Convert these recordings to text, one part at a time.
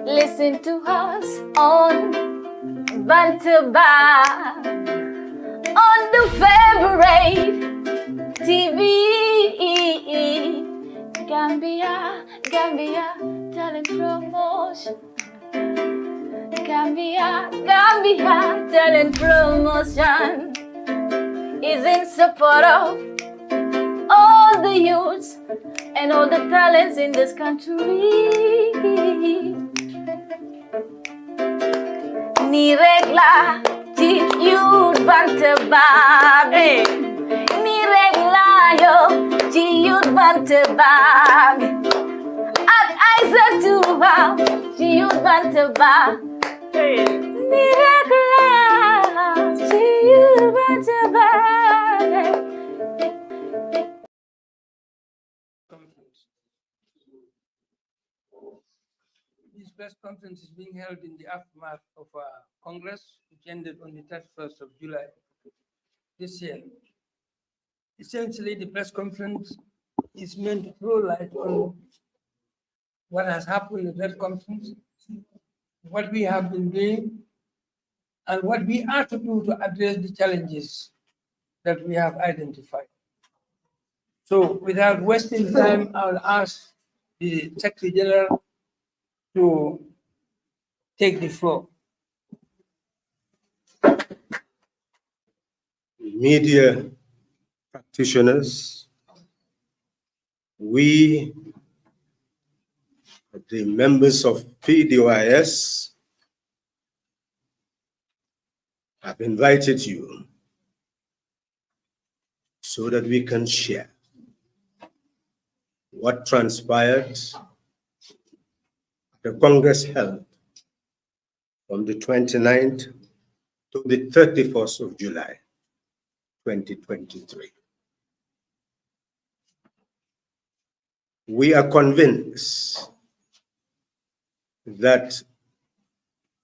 Listen to us on Bantaba, on the favorite TV. Gambia, Gambia, talent promotion. Gambia, Gambia, talent promotion is in support of all the youths and all the talents in this country. Ni regla ci youth bantababe, ni regla yo ci youth bantababe. At Isaac Tuba, ci youth bantababe. Ni regla ci youth bantababe. This press conference is being held in the aftermath of Congress, which ended on the 31st of July this year. Essentially, the press conference is meant to throw light on what has happened in the press conference, what we have been doing, and what we are to do to address the challenges that we have identified. So without wasting time, I'll ask the Secretary General to take the floor. Media practitioners, we, the members of PDOIS, have invited you so that we can share what transpired at the Congress held from the 29th to the 31st of July, 2023. We are convinced that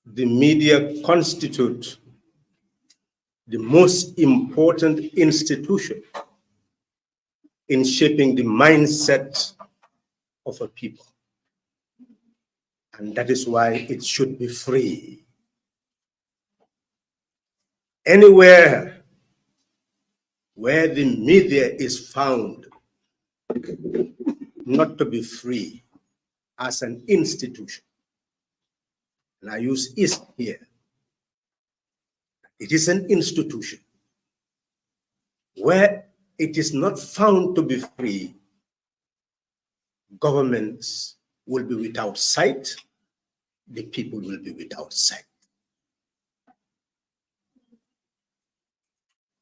the media constitute the most important institution in shaping the mindset of a people. And that is why it should be free. Anywhere where the media is found not to be free as an institution, and I use "is" here, it is an institution where it is not found to be free, governments will be without sight, the people will be without sight.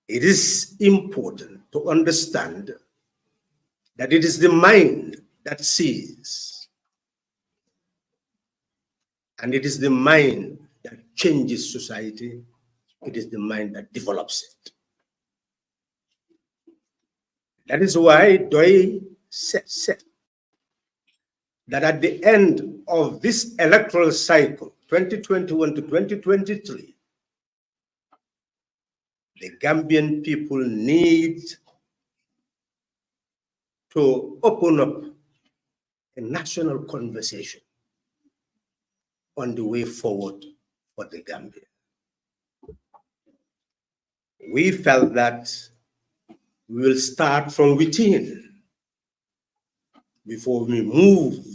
It is important to understand that it is the mind that sees, and it is the mind that changes society. It is the mind that develops it. That is why PDOIS said that at the end of this electoral cycle, 2021 to 2023, the Gambian people need to open up a national conversation on the way forward for the Gambia. We felt that we will start from within before we move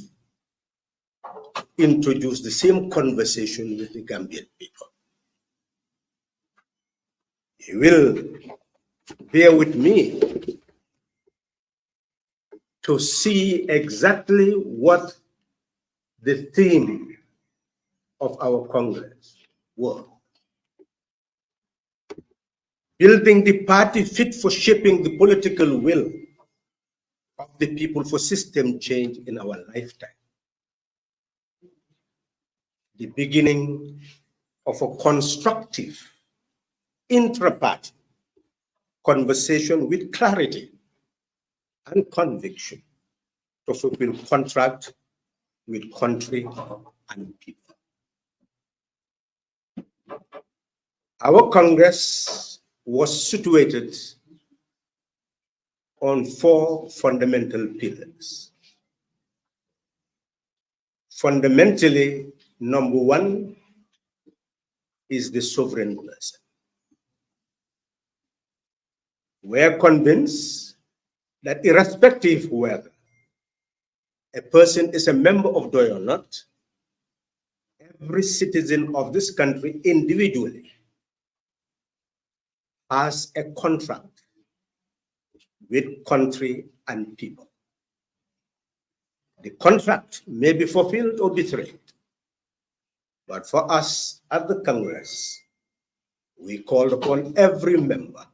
introduce the same conversation with the Gambian people. You will bear with me to see exactly what the theme of our Congress was. Building the party fit for shaping the political will of the people for system change in our lifetime. The beginning of a constructive intra-party conversation with clarity and conviction to fulfill contract with country and people. Our Congress was situated on 4 fundamental pillars. Fundamentally, Number one is the sovereign person. We are convinced that irrespective whether a person is a member of DOI or not, every citizen of this country individually has a contract with country and people. The contract may be fulfilled or betrayed, but for us at the Congress, we called upon every member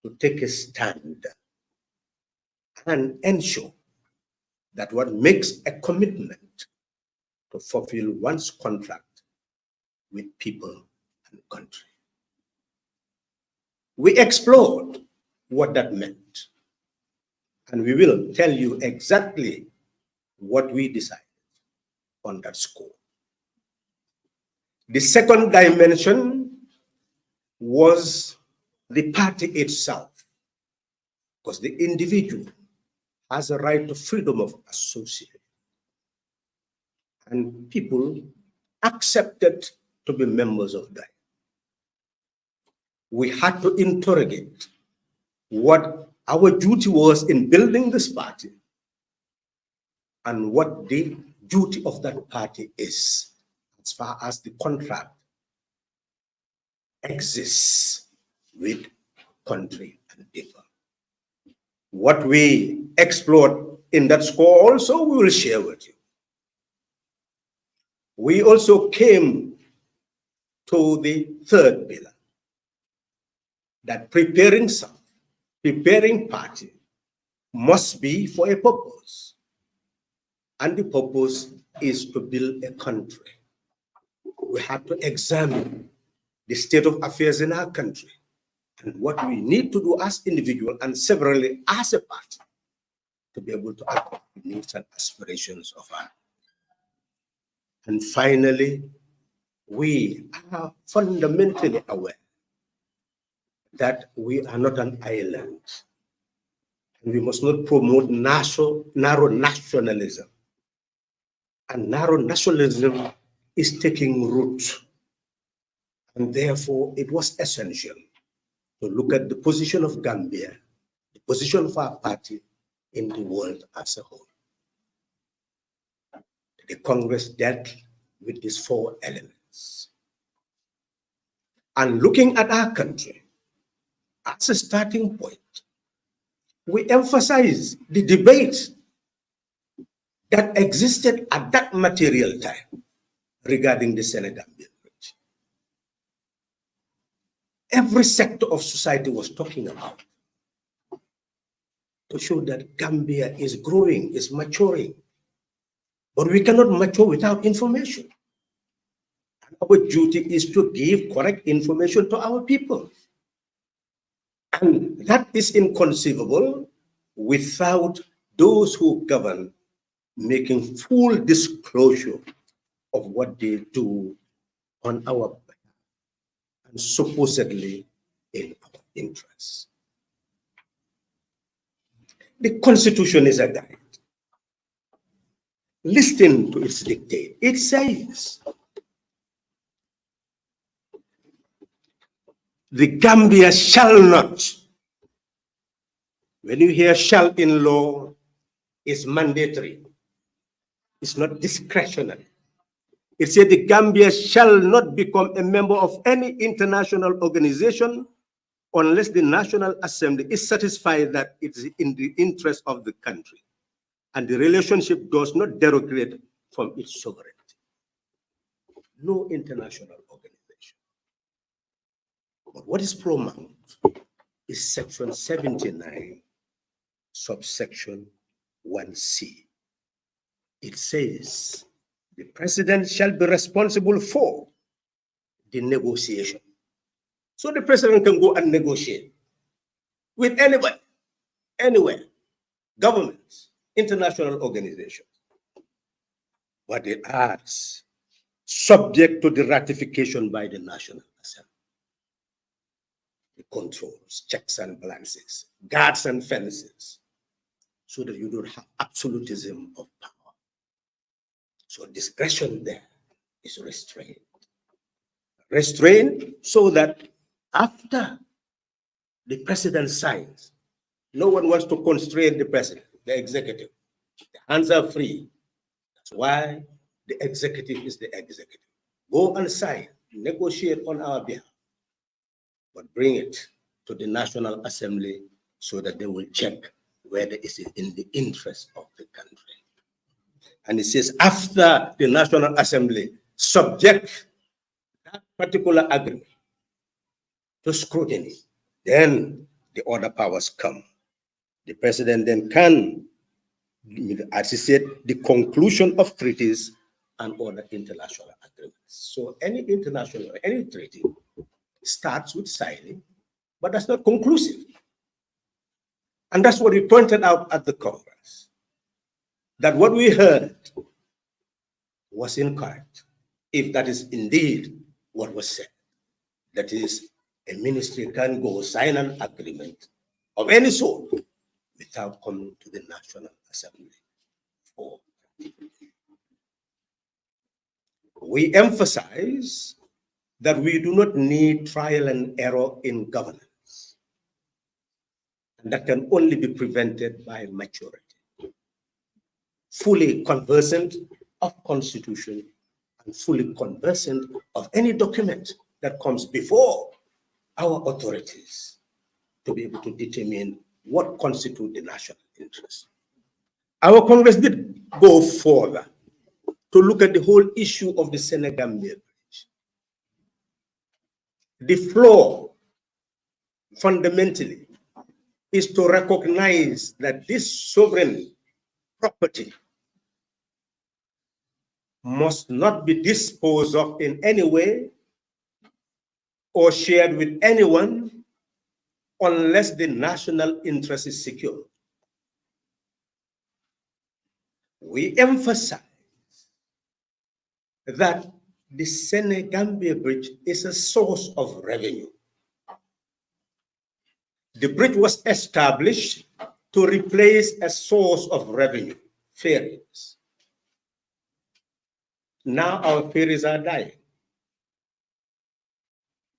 to take a stand and ensure that one makes a commitment to fulfill one's contract with people and country. We explored what that meant, and we will tell you exactly what we decided on that score. The second dimension was the party itself, because the individual has a right to freedom of association. And people accepted to be members of DOI. We had to interrogate what our duty was in building this party and what the duty of that party is as far as the contract exists with country and people. What we explored in that score also we will share with you. We also came to the third pillar, that preparing party must be for a purpose. And the purpose is to build a country. We have to examine the state of affairs in our country and what we need to do as individuals and severally as a party to be able to accomplish the needs and aspirations of our. And finally, we are fundamentally aware that we are not an island. And we must not promote narrow nationalism. And narrow nationalism is taking root. And therefore, it was essential to look at the position of Gambia, the position of our party in the world as a whole. The Congress dealt with these four elements. And looking at our country as a starting point, we emphasize the debate that existed at that material time regarding the Senegambian bridge. Every sector of society was talking about to show that Gambia is growing, is maturing. But we cannot mature without information. And our duty is to give correct information to our people. And that is inconceivable without those who govern making full disclosure of what they do on our behalf and supposedly in our interests. The Constitution is a guide. Listen to its dictate. It says, the Gambia shall not. When you hear shall in law, it's mandatory. It's not discretionary. It said the Gambia shall not become a member of any international organization unless the National Assembly is satisfied that it's in the interest of the country and the relationship does not derogate from its sovereignty. No international organization. But what is paramount is section 79, subsection 1C. It says, the president shall be responsible for the negotiation. So the president can go and negotiate with anybody, anywhere, governments, international organizations. But it adds, subject to the ratification by the National Assembly. The controls, checks and balances, guards and fences, so that you don't have absolutism of power. So discretion there is restrained. Restrained so that after the president signs, no one wants to constrain the president, the executive. The hands are free. That's why the executive is the executive. Go and sign, negotiate on our behalf, but bring it to the National Assembly so that they will check whether it is in the interest of the country. And it says after the National Assembly subject that particular agreement to scrutiny, then the other powers come. The president then can, as he said, the conclusion of treaties and other international agreements. So any treaty starts with signing, but that's not conclusive. And that's what we pointed out at the Congress, that what we heard was incorrect, if that is indeed what was said. That is, a ministry can go sign an agreement of any sort without coming to the National Assembly for ratification. We emphasize that we do not need trial and error in governance, and that can only be prevented by maturity. Fully conversant of Constitution and fully conversant of any document that comes before our authorities to be able to determine what constitutes the national interest. Our Congress did go further to look at the whole issue of the Senegambia Bridge. The flaw, fundamentally, is to recognize that this sovereign property must not be disposed of in any way or shared with anyone unless the national interest is secure. We emphasize that the Senegambia Bridge is a source of revenue. The bridge was established to replace a source of revenue, ferries. Now our ferries are dying.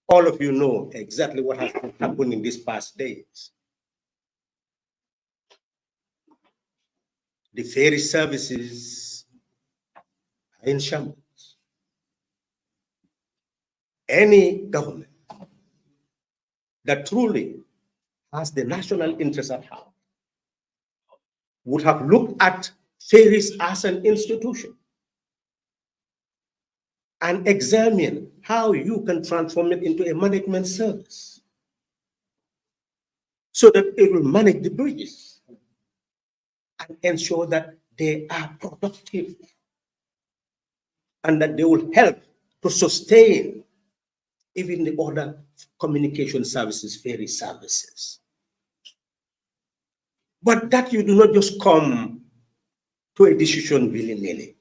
All of you know exactly what has been happening these past days. The ferry services are in shambles. Any government that truly has the national interest at heart would have looked at ferries as an institution and examine how you can transform it into a management service so that it will manage the bridges and ensure that they are productive and that they will help to sustain even the other communication services, ferry services. But that you do not just come to a decision willy-nilly.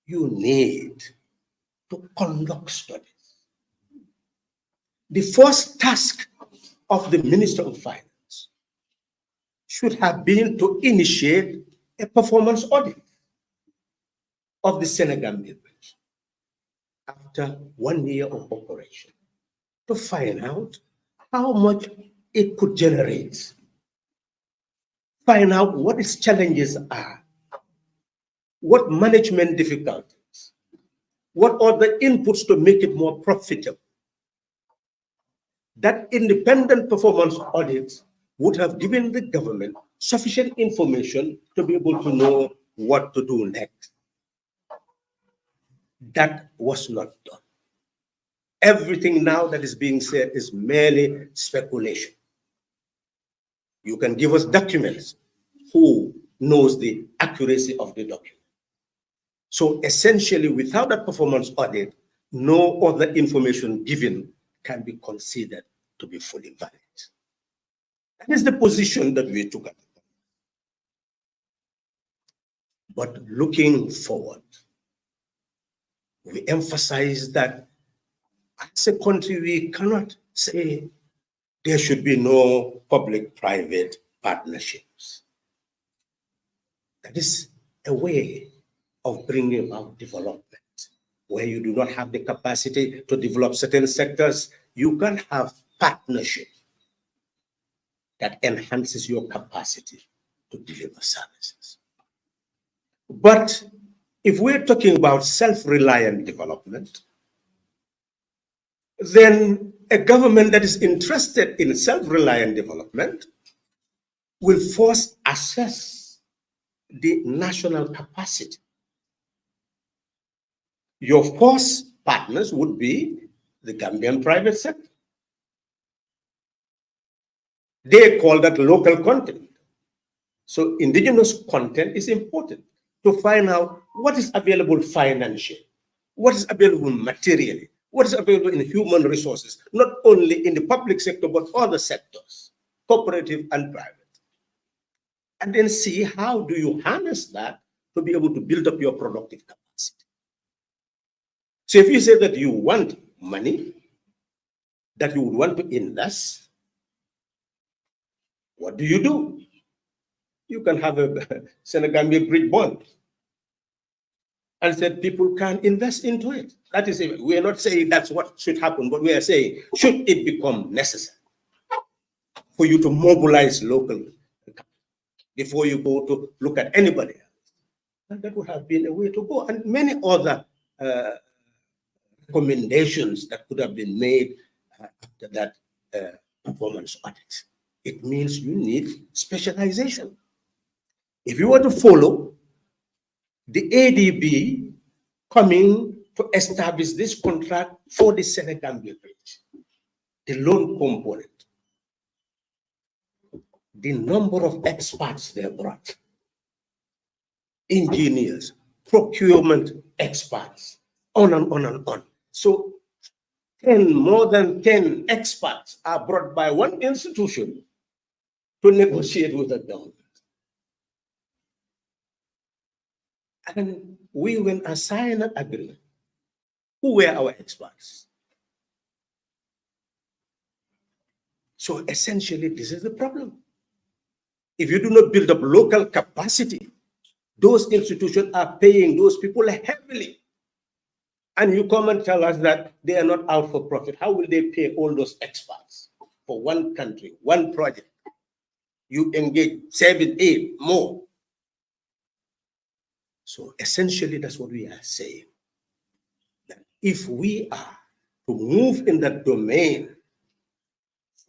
You need to conduct studies. The first task of the Minister of Finance should have been to initiate a performance audit of the Senegambia Bridge after 1 year of operation to find out how much it could generate, find out what its challenges are, what management difficulties, what are the inputs to make it more profitable. That independent performance audit would have given the government sufficient information to be able to know what to do next. That was not done. Everything now that is being said is merely speculation. You can give us documents. Who knows the accuracy of the document? So essentially, without that performance audit, no other information given can be considered to be fully valid. That is the position that we took at the time. But looking forward, we emphasize that as a country, we cannot say there should be no public-private partnerships. That is a way of bringing about development. where you do not have the capacity to develop certain sectors, you can have partnership that enhances your capacity to deliver services. But if we're talking about self-reliant development, then a government that is interested in self-reliant development will first assess the national capacity. Your first partners would be the Gambian private sector. They call that local content. So indigenous content is important to find out what is available financially, what is available materially, what is available in human resources, not only in the public sector, but other sectors, cooperative and private. And then see how do you harness that to be able to build up your productive capacity. So if you say that you want money, that you would want to invest, what do? You can have a Senegambia bridge bond and said people can invest into it. That is it. We are not saying that's what should happen, but we are saying, should it become necessary for you to mobilize local before you go to look at anybody else? And that would have been a way to go. And many other recommendations that could have been made after that performance audit. It means you need specialization. If you were to follow the ADB coming to establish this contract for the Senegambia bridge, the loan component, the number of experts they brought, engineers, procurement experts, on and on and on. So more than 10 experts are brought by one institution to negotiate with the government. And we went and signed an agreement. Who were our experts? So essentially, this is the problem. If you do not build up local capacity, those institutions are paying those people heavily. And you come and tell us that they are not out for profit. How will they pay all those experts for one country, one project? You engage 7, 8 more. So essentially, that's what we are saying. That if we are to move in that domain,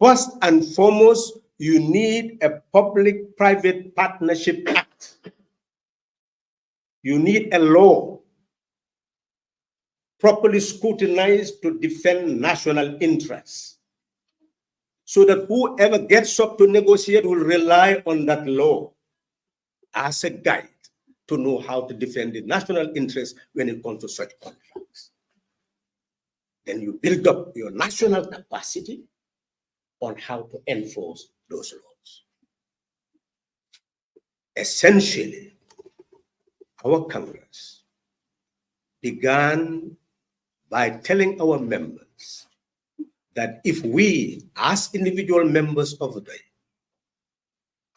first and foremost, you need a public-private partnership act. You need a law properly scrutinized to defend national interests, so that whoever gets up to negotiate will rely on that law as a guide to know how to defend the national interest when it comes to such contracts. Then you build up your national capacity on how to enforce those laws. Essentially, our Congress began by telling our members that if we, as individual members of the day,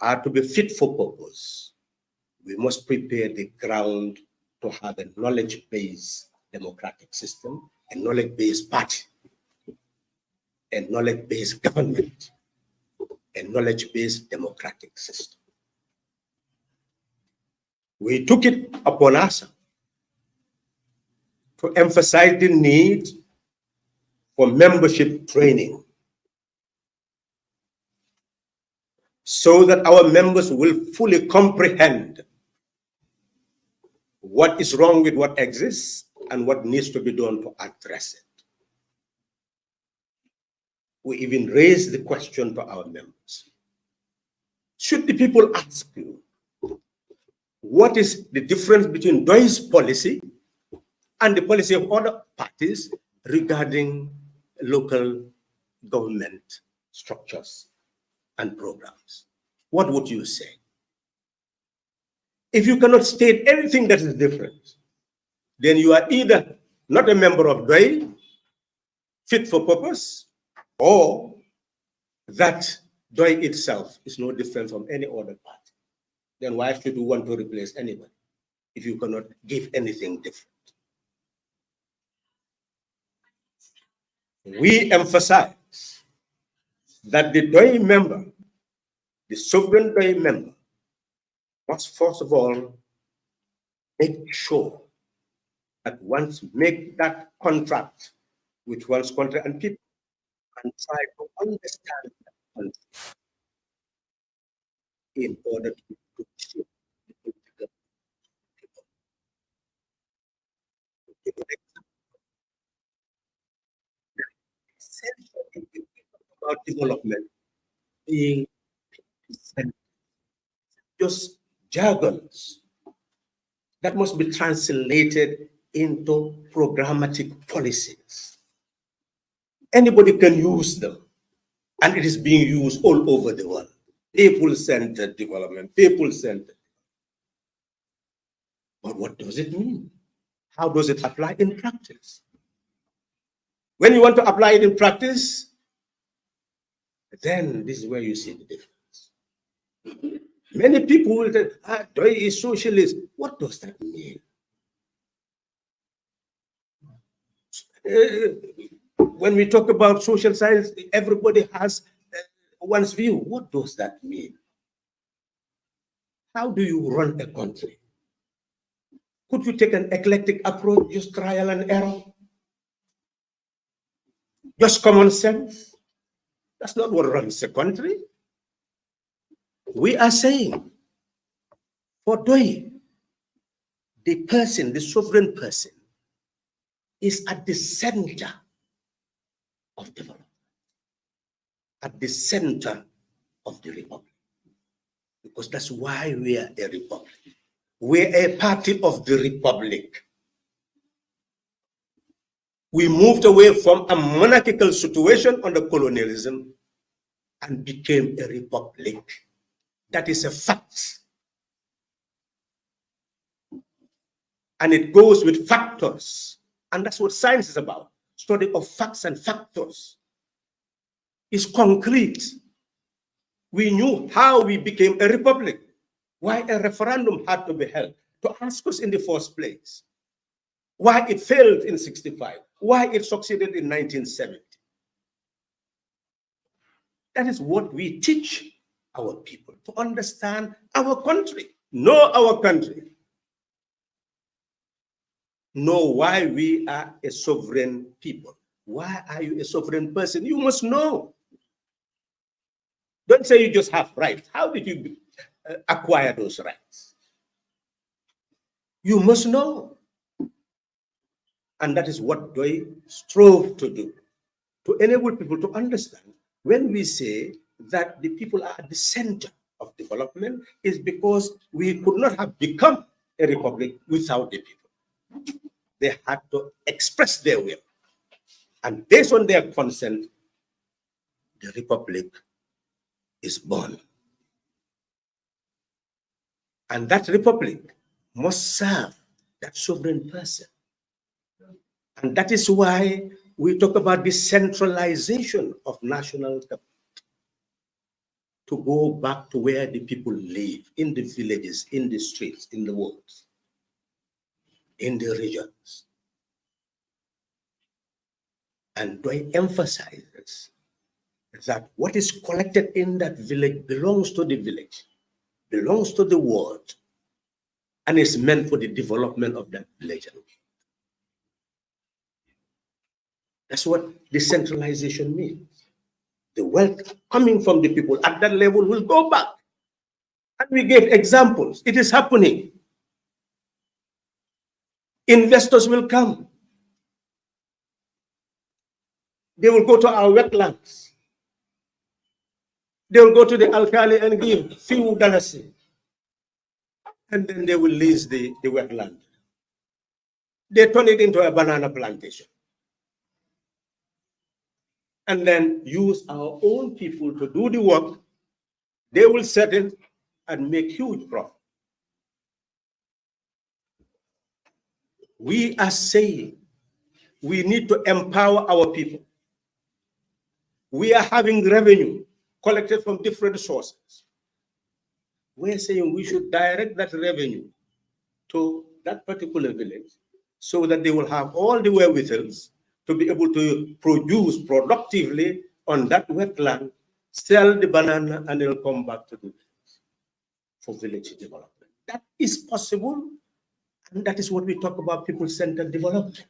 are to be fit for purpose, we must prepare the ground to have a knowledge-based democratic system, a knowledge-based party, a knowledge-based government, a knowledge-based democratic system. We took it upon ourselves to emphasize the need for membership training, so that our members will fully comprehend what is wrong with what exists and what needs to be done to address it. We even raised the question to our members. Should the people ask you, what is the difference between PDOIS policy and the policy of other parties regarding local government structures and programs? What would you say? If you cannot state anything that is different, then you are either not a member of PDOIS, fit for purpose, or that PDOIS itself is no different from any other party. Then why should you want to replace anybody if you cannot give anything different? we emphasize that the DOI member, the sovereign DOI member, must first of all make sure that once make that contract with one's country and people and try to understand that country in order to shape the political people. Essential in the about development being just jargons that must be translated into programmatic policies. Anybody can use them, and it is being used all over the world. People-centered development, people-centered. But what does it mean? How does it apply in practice? When you want to apply it in practice, then this is where you see the difference. Many people will say, DOI is socialist. What does that mean? When we talk about social science, everybody has one's view. What does that mean? How do you run a country? Could you take an eclectic approach, just trial and error? Just common sense? That's not what runs a country. We are saying, for DOI, the person, the sovereign person, is at the center of development, at the center of the republic. Because that's why we are a republic. We're a party of the republic. We moved away from a monarchical situation under colonialism and became a republic. That is a fact. And it goes with factors. And that's what science is about. Study of facts and factors. It's concrete. We knew how we became a republic, why a referendum had to be held to ask us in the first place, why it failed in 65, why it succeeded in 1970. That is what we teach our people, to understand our country, know our country, know why we are a sovereign people. Why are you a sovereign person? You must know. Don't say you just have rights. How did you acquire those rights? You must know. And that is what DOI strove to do, to enable people to understand. When we say that the people are at the center of development, is because we could not have become a republic without the people. They had to express their will. And based on their consent, the republic is born. And that republic must serve that sovereign person. And that is why we talk about the centralization of national government, to go back to where the people live, in the villages, in the streets, in the wards, in the regions. And DOI emphasizes that what is collected in that village belongs to the village, belongs to the ward, and is meant for the development of that village. That's what decentralization means. The wealth coming from the people at that level will go back. And we gave examples. It is happening. Investors will come. They will go to our wetlands. They will go to the alkali and give few dollars. And then they will lease the wetland. They turn it into a banana plantation. And then use our own people to do the work. They will settle and make huge profit. We are saying we need to empower our people. We are having revenue collected from different sources. We're saying we should direct that revenue to that particular village so that they will have all the wherewithals to be able to produce productively on that wetland, sell the banana, and they'll come back to do for village development. That is possible, and that is what we talk about people-centered development.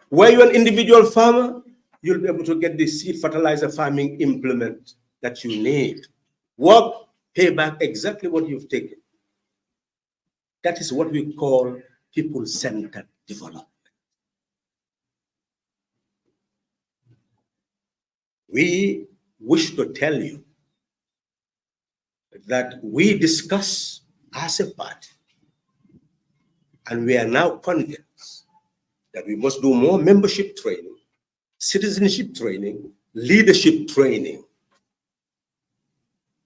Where you're an individual farmer, you'll be able to get the seed fertilizer farming implement that you need. Work, pay back exactly what you've taken. That is what we call people-centered development. We wish to tell you that we discuss as a party, and we are now convinced that we must do more membership training, citizenship training, leadership training,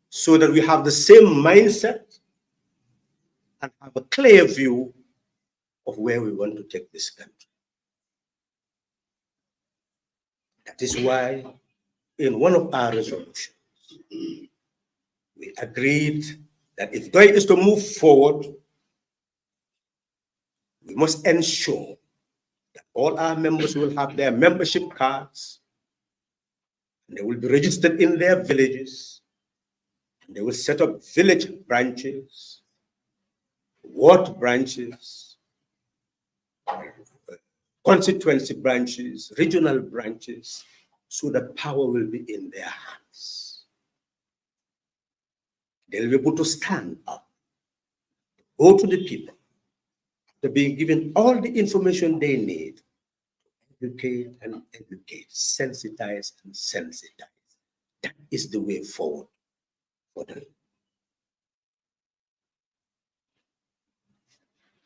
so that we have the same mindset and have a clear view of where we want to take this country. That is why in one of our resolutions, we agreed that if DOIS is to move forward, we must ensure that all our members will have their membership cards, and they will be registered in their villages, and they will set up village branches, ward branches, constituency branches, regional branches, so that power will be in their hands. They'll be able to stand up, go to the people, to be given all the information they need, educate and educate, sensitize and sensitize. That is the way forward for them.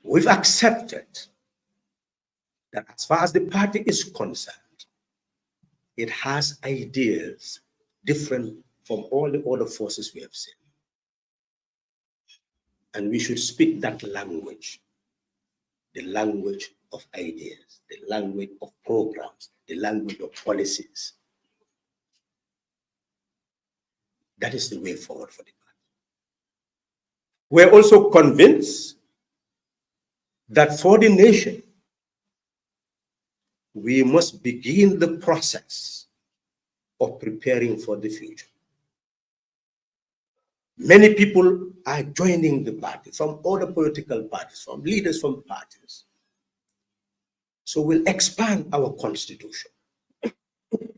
We've accepted that as far as the party is concerned, it has ideas different from all the other forces we have seen. And we should speak that language, the language of ideas, the language of programs, the language of policies. That is the way forward for the party. We're also convinced that for the nation, we must begin the process of preparing for the future. Many people are joining the party from other political parties, from leaders from parties. So we'll expand our constitution,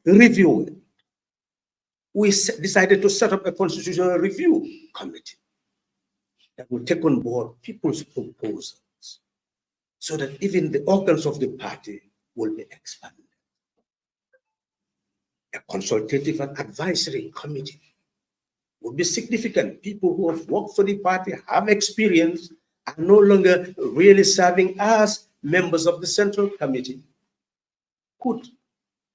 review it. We decided to set up a constitutional review committee that will take on board people's proposals so that even the organs of the party will be expanded. A consultative and advisory committee would be significant. People who have worked for the party, have experience, are no longer really serving as members of the Central Committee, could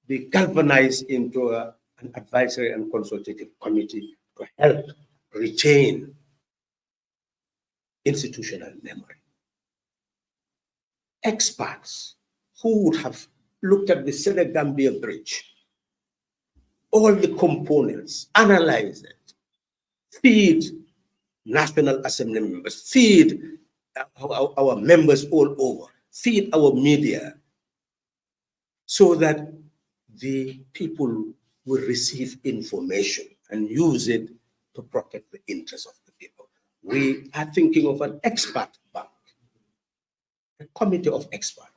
be galvanized into an advisory and consultative committee to help retain institutional memory. Experts who would have looked at the Senegambia Bridge, all the components, analyze it, feed National Assembly members, feed our members all over, feed our media, so that the people will receive information and use it to protect the interests of the people. We are thinking of an expert bank, a committee of experts.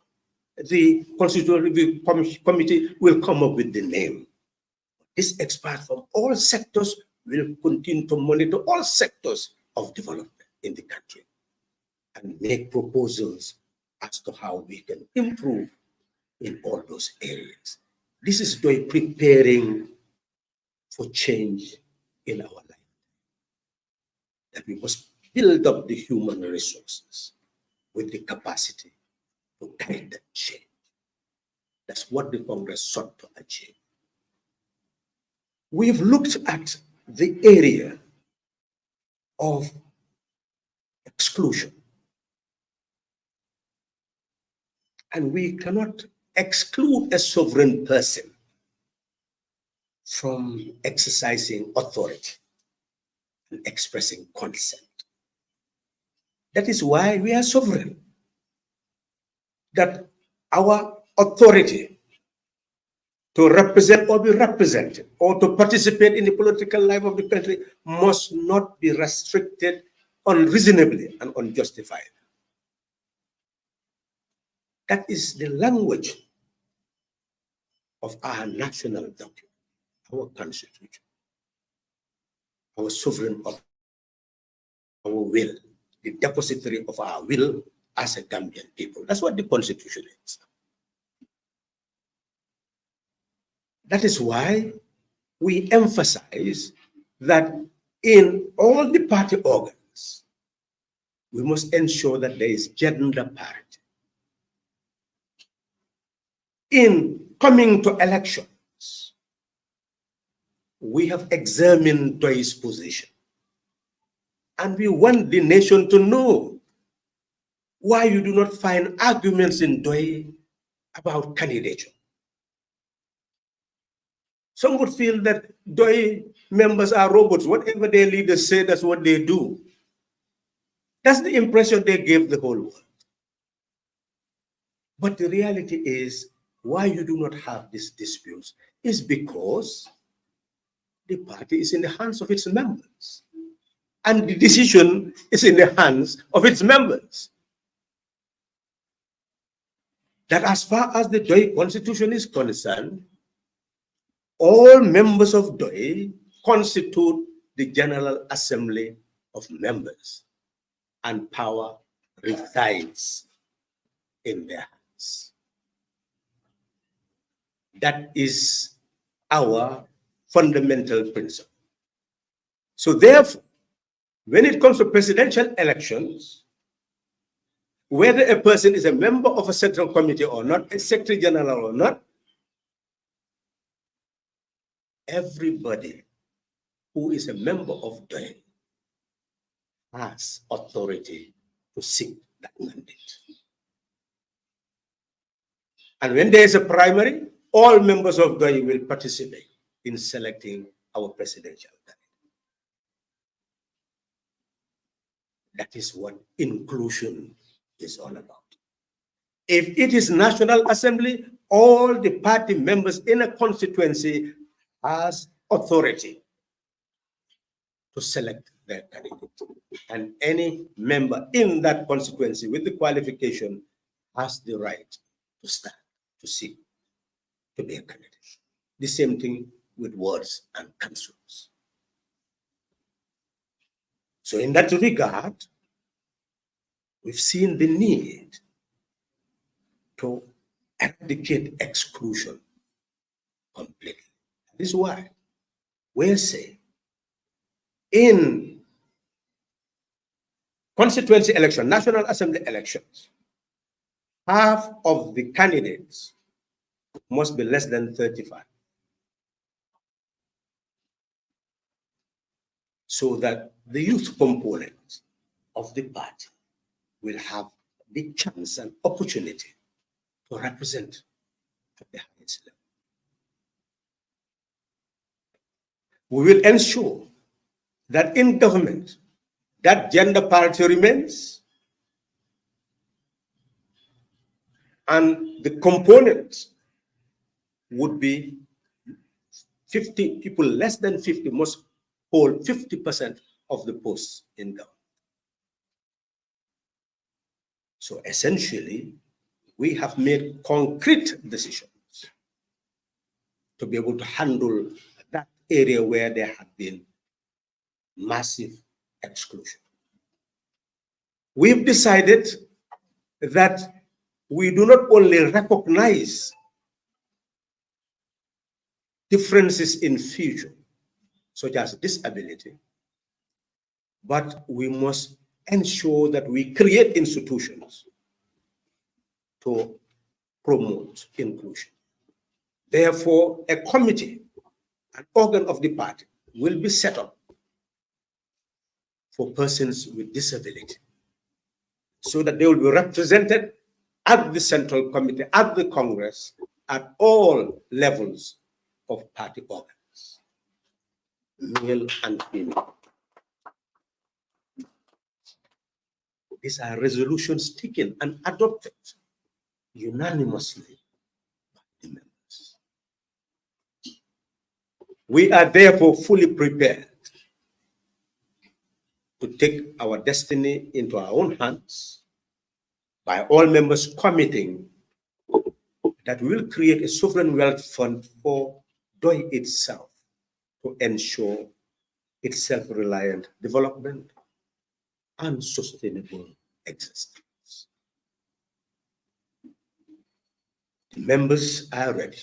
The Constitutional Review Committee will come up with the name. This expert from all sectors will continue to monitor all sectors of development in the country and make proposals as to how we can improve in all those areas. This is DOIS preparing for change in our life. That we must build up the human resources with the capacity to guide that change. That's what the Congress sought to achieve. We've looked at the area of exclusion. And we cannot exclude a sovereign person from exercising authority and expressing consent. That is why we are sovereign. that our authority to represent or be represented or to participate in the political life of the country must not be restricted unreasonably and unjustified. That is the language of our national document, our constitution, our sovereign of our will, the depository of our will as a Gambian people. That's what the constitution is. That is why we emphasize that in all the party organs, we must ensure that there is gender parity. In coming to elections, we have examined DOI's position, and we want the nation to know why you do not find arguments in DOI about candidature. Some would feel that DOI members are robots. Whatever their leaders say, that's what they do. That's the impression they gave the whole world. But the reality is, why you do not have these disputes is because the party is in the hands of its members. And the decision is in the hands of its members. That as far as the DOI constitution is concerned, all members of DOI constitute the General Assembly of Members, and power resides in their hands. That is our fundamental principle. So therefore, when it comes to presidential elections, whether a person is a member of a central committee or not, a secretary general or not, everybody who is a member of DOI has authority to seek that mandate. And when there is a primary, all members of DOI will participate in selecting our presidential candidate. That is what inclusion is all about. If it is National Assembly, all the party members in a constituency has authority to select their candidate. And any member in that constituency with the qualification has the right to stand, to seek to be a candidate. The same thing with wards and councils. So in that regard, we've seen the need to eradicate exclusion completely. This is why we're saying in constituency election, National Assembly elections, half of the candidates must be less than 35. So that the youth component of the party will have the chance and opportunity to represent at the highest level. We will ensure that in government, that gender parity remains, and the components would be 50 people, less than 50 must hold 50% of the posts in government. So essentially, we have made concrete decisions to be able to handle that area where there had been massive exclusion. We've decided that we do not only recognize differences in future, such as disability, but we must ensure that we create institutions to promote inclusion. Therefore, a committee, an organ of the party, will be set up for persons with disability so that they will be represented at the Central Committee, at the Congress, at all levels of party organs, male and female. These are resolutions taken and adopted unanimously by the members. We are therefore fully prepared to take our destiny into our own hands by all members committing that we will create a sovereign wealth fund for DOI itself to ensure its self-reliant development and sustainable existence. The members are ready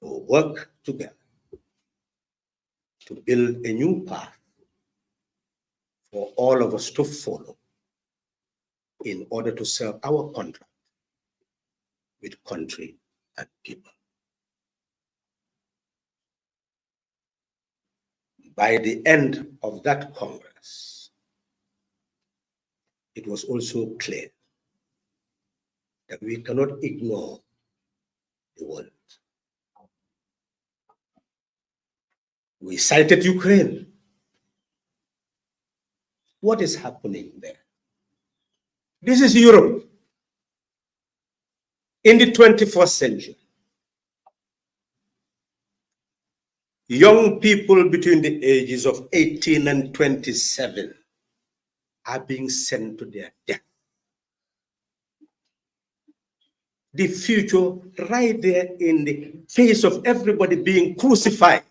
to work together to build a new path for all of us to follow in order to serve our contract with country and people. By the end of that Congress, it was also clear that we cannot ignore the world. We cited Ukraine. What is happening there? This is Europe in the 21st century. Young people between the ages of 18 and 27 are being sent to their death. The future right there in the face of everybody being crucified.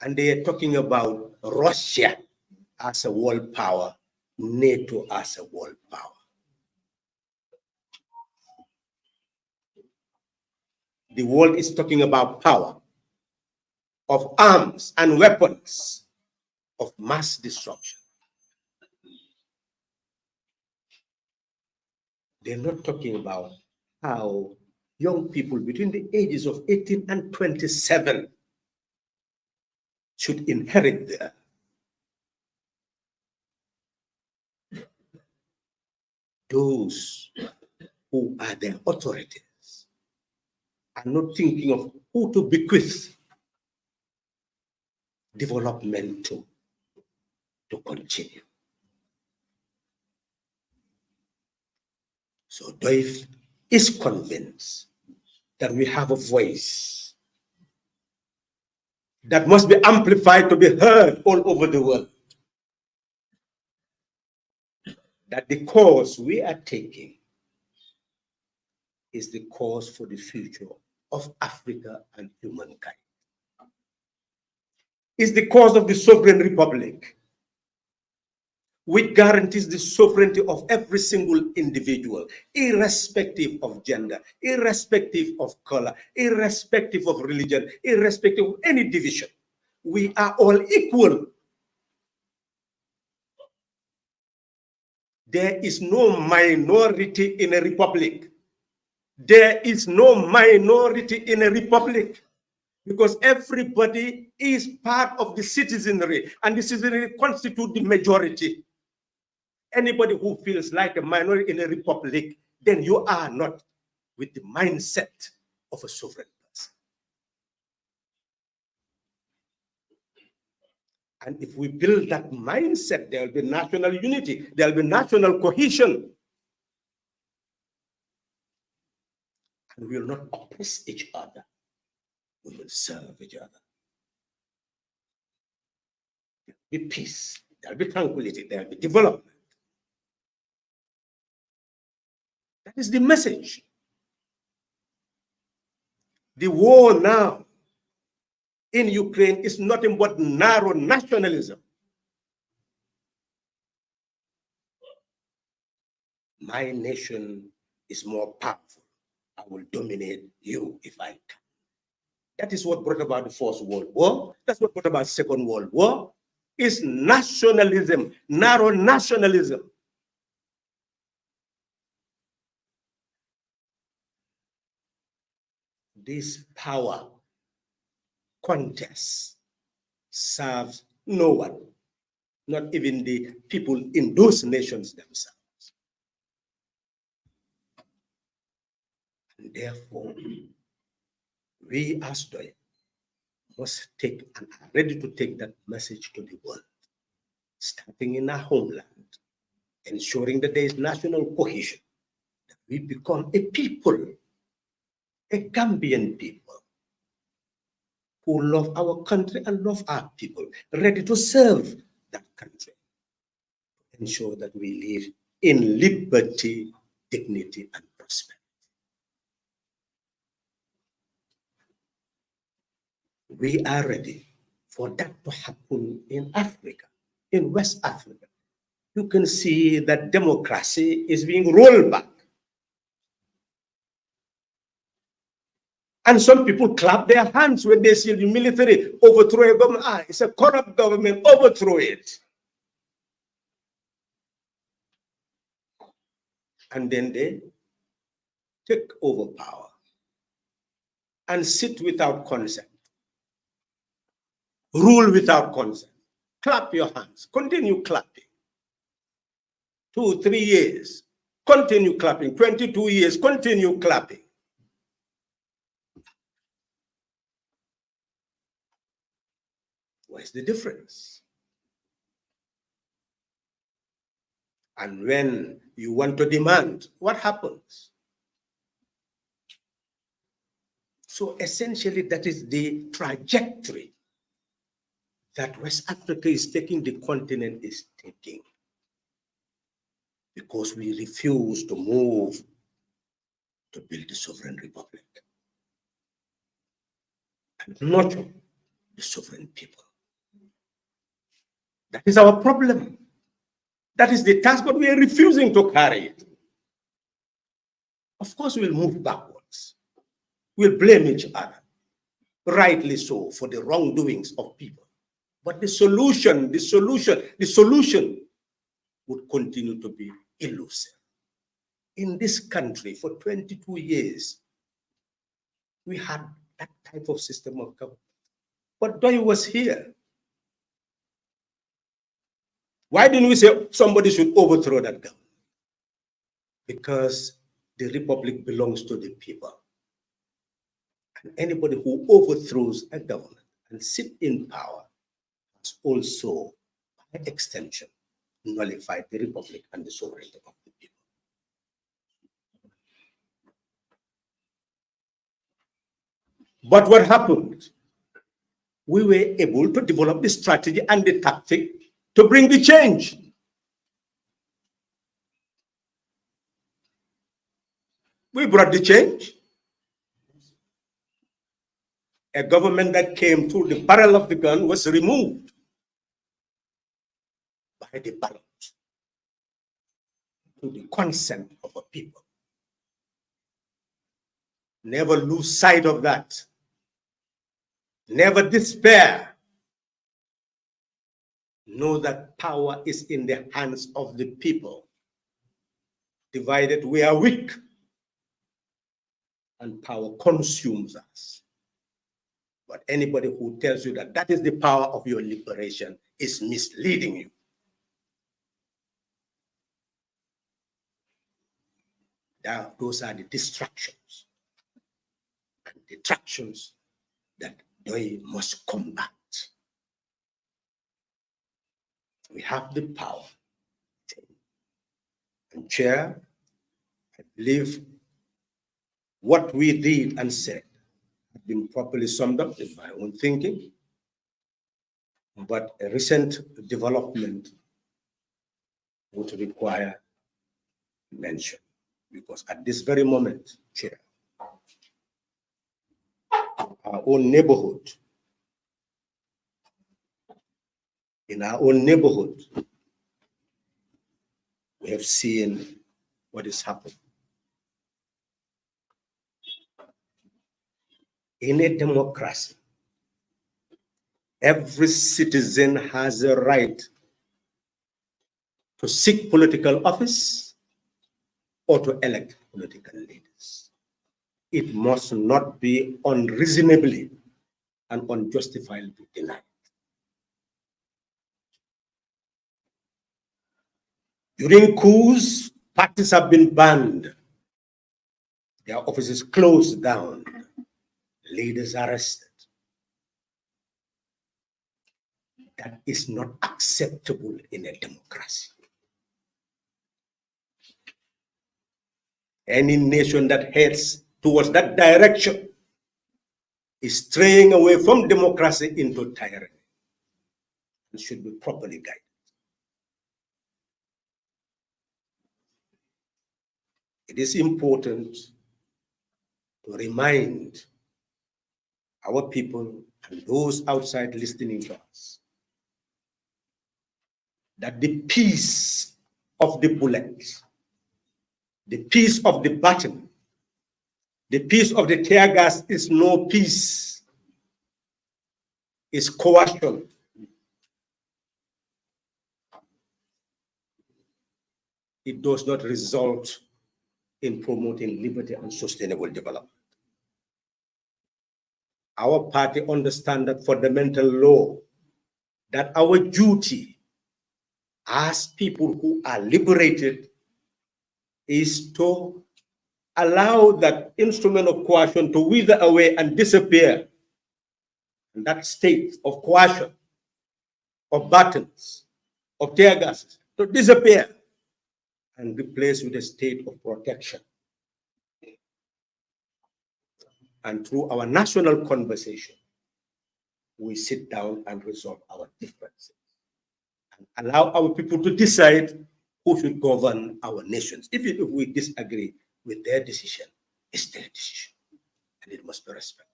And they are talking about Russia as a world power, NATO as a world power. The world is talking about power of arms and weapons of mass destruction. They're not talking about how young people between the ages of 18 and 27 should inherit the earth. Those who are their authorities are not thinking of who to bequeath development to continue. So Dave is convinced that we have a voice that must be amplified to be heard all over the world. That the course we are taking is the course for the future of Africa and humankind. It's the cause of the sovereign republic, which guarantees the sovereignty of every single individual, irrespective of gender, irrespective of color, irrespective of religion, irrespective of any division. We are all equal. There is no minority in a republic. There is no minority in a republic, because everybody is part of the citizenry, and the citizenry constitute the majority. Anybody who feels like a minority in a republic, then you are not with the mindset of a sovereign person. And if we build that mindset, there will be national unity, there will be national cohesion. And we will not oppress each other. We will serve each other. There will be peace, there will be tranquility, there will be development. That is the message. The war now in Ukraine is nothing but narrow nationalism. My nation is more powerful. I will dominate you if I can. That is what brought about the First World War. That's what brought about the Second World War. It's nationalism, narrow nationalism. This power contest serves no one, not even the people in those nations themselves. And therefore, we as DOI must take and are ready to take that message to the world, starting in our homeland, ensuring that there is national cohesion, that we become a people, a Gambian people, who love our country and love our people, ready to serve that country, ensure that we live in liberty, dignity, and prosperity. We are ready for that to happen in Africa, in West Africa. You can see that democracy is being rolled back. And some people clap their hands when they see the military overthrow a government. Ah, it's a corrupt government, overthrow it. And then they take over power and sit without consent, rule without consent. Clap your hands, continue clapping. 2, 3 years, continue clapping. 22 years, continue clapping. What's the difference? And when you want to demand, what happens? So essentially, that is the trajectory that West Africa is taking, the continent is taking, because we refuse to move to build the sovereign republic and nurture the sovereign people. That is our problem. That is the task, but we are refusing to carry it. Of course, we'll move backwards. We'll blame each other, rightly so, for the wrongdoings of people. But the solution would continue to be elusive. In this country, for 22 years, we had that type of system of government. But PDOIS was here. Why didn't we say somebody should overthrow that government? Because the republic belongs to the people. And anybody who overthrows a government and sits in power has also, by extension, nullified the republic and the sovereignty of the people. But what happened? We were able to develop the strategy and the tactic to bring the change. We brought the change. A government that came through the barrel of the gun was removed by the ballot, to the consent of a people. Never lose sight of that. Never despair. Know that power is in the hands of the people. Divided, we are weak, and power consumes us. But anybody who tells you that that is the power of your liberation is misleading you. Those are the distractions and detractions that PDOIS must combat. We have the power. And Chair, I believe what we did and said has been properly summed up in my own thinking. But a recent development would require mention, because at this very moment, Chair, our own neighborhood, in our own neighborhood, we have seen what is happening. In a democracy, every citizen has a right to seek political office or to elect political leaders. It must not be unreasonably and unjustifiably denied. During coups, parties have been banned, their offices closed down, leaders arrested. That is not acceptable in a democracy. Any nation that heads towards that direction is straying away from democracy into tyranny and should be properly guided. It is important to remind our people and those outside listening to us that the peace of the bullet, the peace of the button, the peace of the tear gas is no peace, it's coercion. It does not result in promoting liberty and sustainable development. Our party understands that fundamental law, that our duty as people who are liberated is to allow that instrument of coercion to wither away and disappear. And that state of coercion, of buttons, of tear gases, to disappear and replace with a state of protection. And through our national conversation, we sit down and resolve our differences and allow our people to decide who should govern our nations. Even if we disagree with their decision, it's their decision, and it must be respected.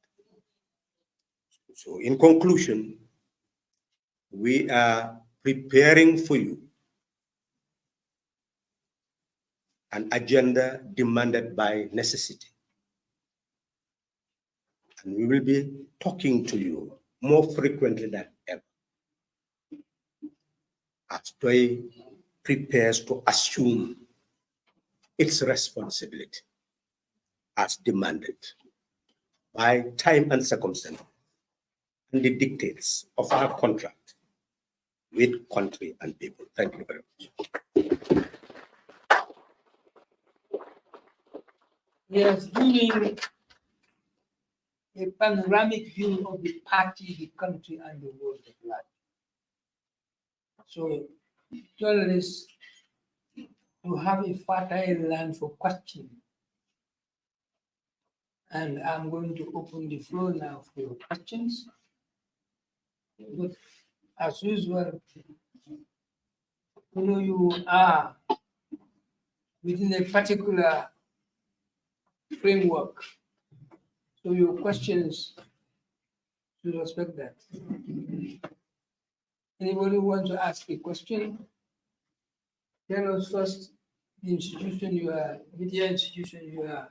So in conclusion, we are preparing for you an agenda demanded by necessity. And we will be talking to you more frequently than ever as DOI prepares to assume its responsibility as demanded by time and circumstance and the dictates of our contract with country and people. Thank you very much. Yes, giving a panoramic view of the party, the country, and the world at large. So, journalists to have a fertile land for questioning. And I'm going to open the floor now for your questions. But as usual, you are within a particular framework. So your questions should respect that. Anybody who wants to ask a question? Tell us first the institution you are, media institution you are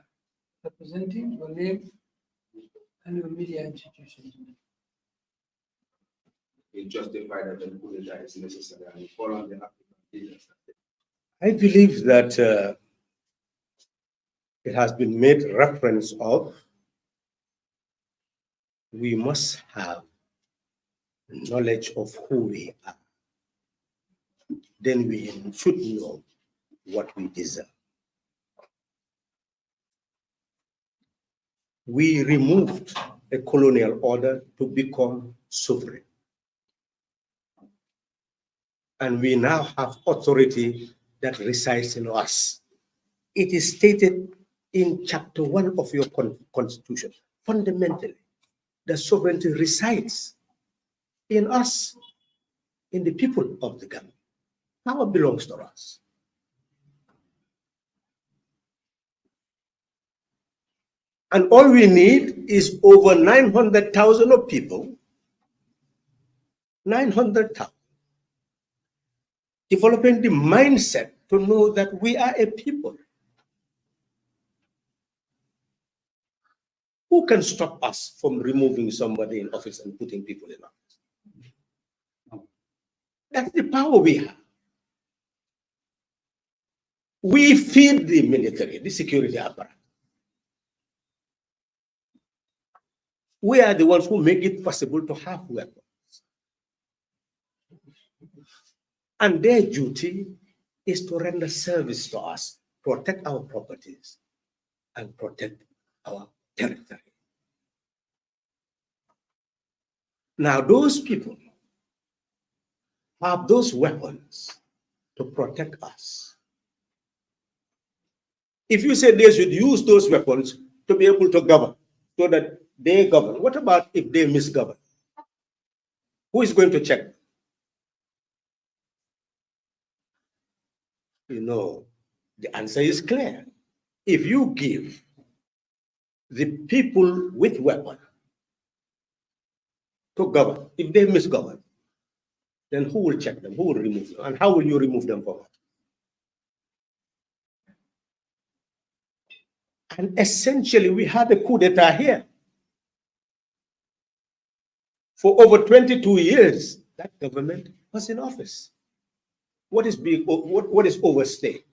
representing, your name, and your media institution. It justified that the apology is necessary and follow the African. I believe that it has been made reference of we must have knowledge of who we are. Then we should know what we deserve. We removed a colonial order to become sovereign. And we now have authority that resides in us. It is stated in chapter 1 of your constitution, fundamentally, the sovereignty resides in us, in the people of the Gambia. Power belongs to us. And all we need is over 900,000 of people, 900,000, developing the mindset to know that we are a people. Who can stop us from removing somebody in office and putting people in office? That's the power we have. We feed the military, the security apparatus. We are the ones who make it possible to have weapons. And their duty is to render service to us, protect our properties, and protect our territory. Now, those people have those weapons to protect us. If you say they should use those weapons to be able to govern, so that they govern, what about if they misgovern? Who is going to check? You know, the answer is clear. If you give the people with weapons to govern, if they misgovern, then who will check them? Who will remove them? And how will you remove them from it? And essentially, we had a coup d'etat here. For over 22 years, that government was in office. What is overstayed?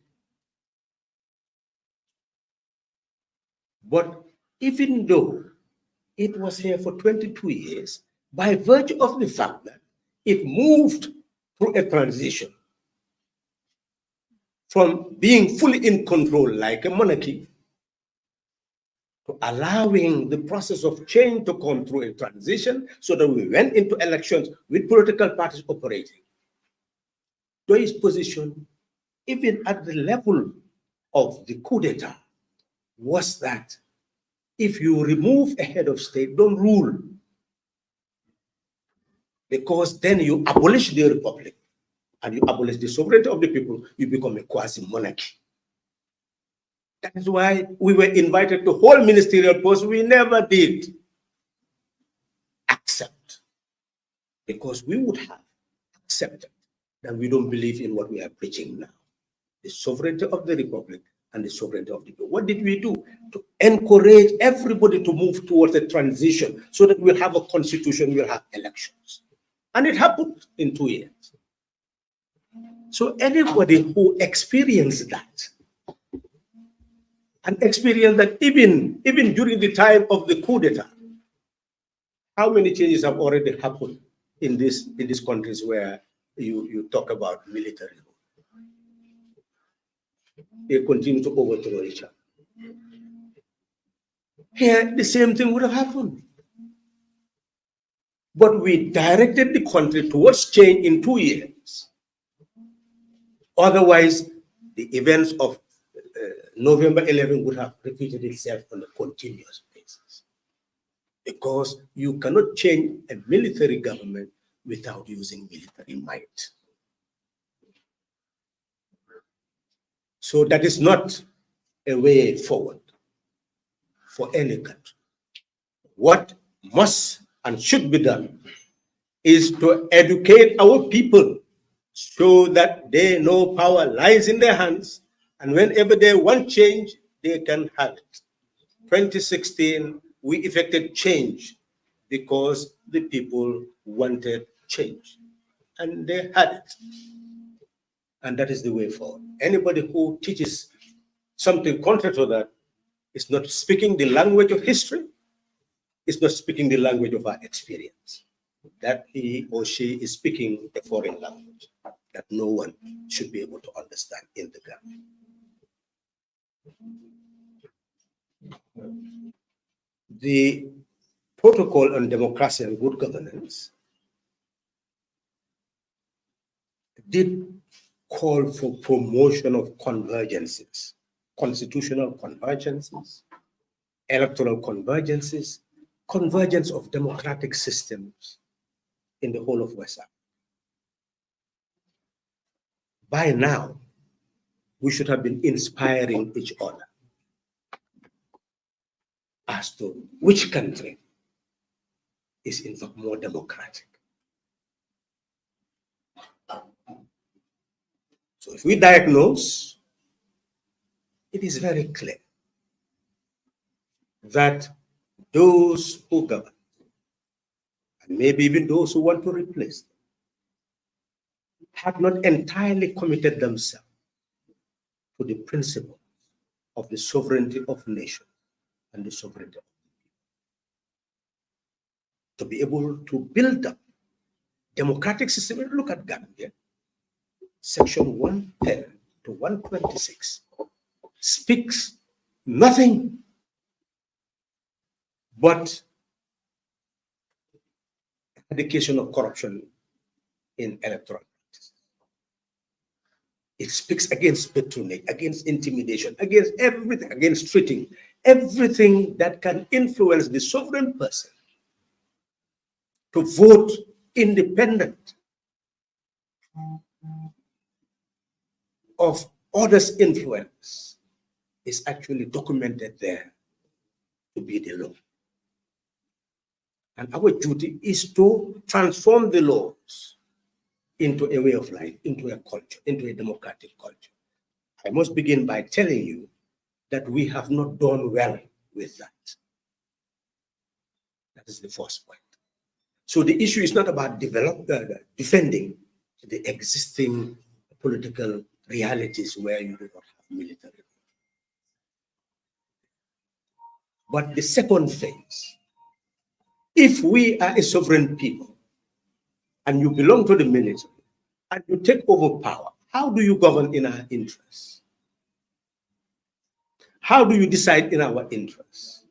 But even though it was here for 22 years, by virtue of the fact that it moved through a transition from being fully in control like a monarchy to allowing the process of change to come through a transition, so that we went into elections with political parties operating. PDOIS position, even at the level of the coup d'etat, was that if you remove a head of state, don't rule, because then you abolish the republic and you abolish the sovereignty of the people, you become a quasi-monarchy. That is why we were invited to hold ministerial posts. We never did accept, because we would have accepted that we don't believe in what we are preaching now, the sovereignty of the republic and the sovereignty of the people. What did we do? To encourage everybody to move towards a transition, so that we'll have a constitution, we'll have elections. And it happened in 2 years. So anybody who experienced that, and experienced that even during the time of the coup d'etat, how many changes have already happened in these countries where you talk about military rule? They continue to overthrow each other. Here, the same thing would have happened. But we directed the country towards change in 2 years. Otherwise, the events of November 11 would have repeated itself on a continuous basis. Because you cannot change a military government without using military might. So that is not a way forward for any country. What must and should be done is to educate our people so that they know power lies in their hands, and whenever they want change, they can have it. 2016, we effected change because the people wanted change, and they had it. And that is the way forward. Anybody who teaches something contrary to that is not speaking the language of history, is not speaking the language of our experience. That he or she is speaking a foreign language that no one should be able to understand in the Gambia. The protocol on democracy and good governance did call for promotion of convergences, constitutional convergences, electoral convergences, convergence of democratic systems in the whole of West Africa. By now, we should have been inspiring each other as to which country is in fact more democratic. So if we diagnose, it is very clear that those who govern, and maybe even those who want to replace them, have not entirely committed themselves to the principle of the sovereignty of nations and the sovereignty of the people. To be able to build up democratic system. Look at Gambia. Section 110 to 126 speaks nothing but eradication of corruption in electoral practice. It speaks against patronage, against intimidation, against everything, against treating everything that can influence the sovereign person to vote independent of others' influence is actually documented there to be the law. And our duty is to transform the laws into a way of life, into a culture, into a democratic culture. I must begin by telling you that we have not done well with that. That is the first point. So the issue is not about defending the existing political realities where you do not have military. But the second phase, if we are a sovereign people and you belong to the military and you take over power, how do you govern in our interests? How do you decide in our interests?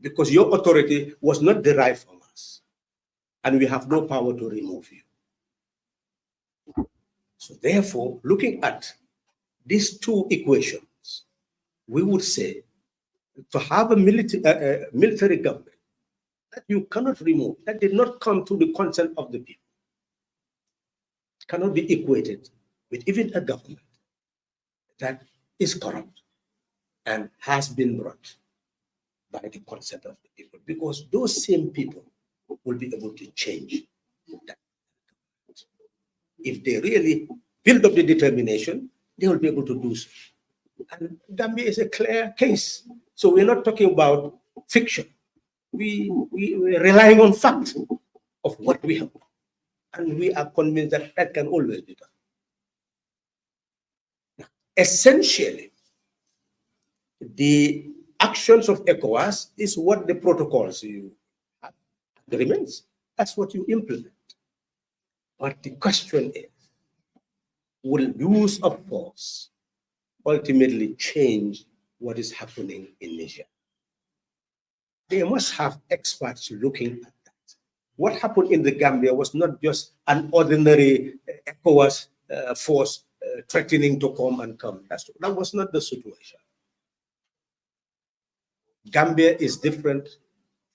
Because your authority was not derived from us, and we have no power to remove you. So therefore, looking at these two equations, we would say to have a military government that you cannot remove, that did not come to the consent of the people, cannot be equated with even a government that is corrupt and has been brought by the consent of the people, because those same people will be able to change that. If they really build up the determination, they will be able to do so. And Gambia is a clear case. So we're not talking about fiction. We're relying on fact of what we have. And we are convinced that that can always be done. Now, essentially, the actions of ECOWAS is what the protocols you have, agreements. That's what you implement. But the question is, will use of force ultimately change what is happening in Niger? They must have experts looking at that. What happened in the Gambia was not just an ordinary ECOWAS force threatening to come and come. That was not the situation. Gambia is different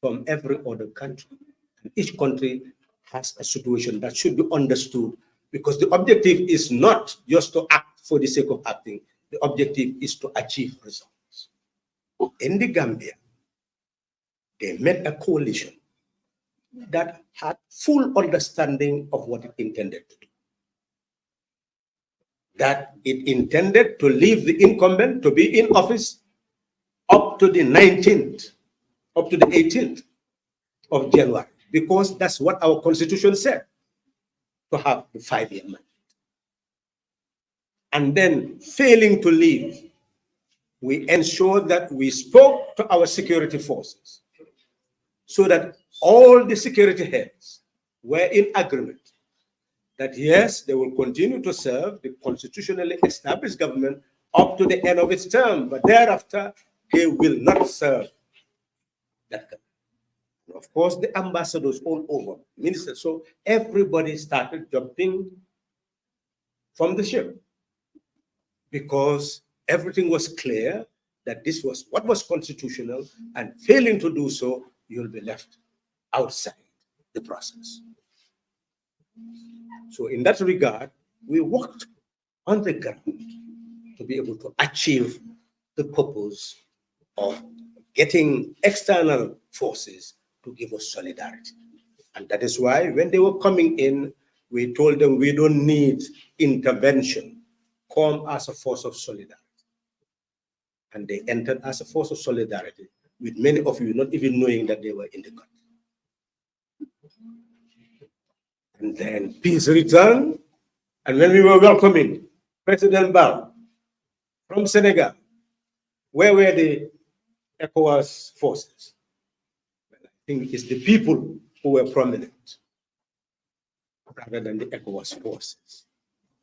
from every other country. And each country has a situation that should be understood, because the objective is not just to act for the sake of acting. The objective is to achieve results. In the Gambia, they made a coalition that had full understanding of what it intended to do. That it intended to leave the incumbent to be in office up to the 19th, up to the 18th of January, because that's what our constitution said, to have the 5-year mandate. And then failing to leave, we ensured that we spoke to our security forces so that all the security heads were in agreement that yes, they will continue to serve the constitutionally established government up to the end of its term, but thereafter they will not serve that government. Of course, the ambassadors all over, ministers, so everybody started jumping from the ship, because everything was clear that this was what was constitutional, and failing to do so, you'll be left outside the process. So in that regard, we worked on the ground to be able to achieve the purpose of getting external forces to give us solidarity. And that is why when they were coming in, we told them we don't need intervention. Come as a force of solidarity. And they entered as a force of solidarity, with many of you not even knowing that they were in the country. And then peace returned. And when we were welcoming President Barrow from Senegal, where were the ECOWAS forces? Well, I think it's the people who were prominent rather than the ECOWAS forces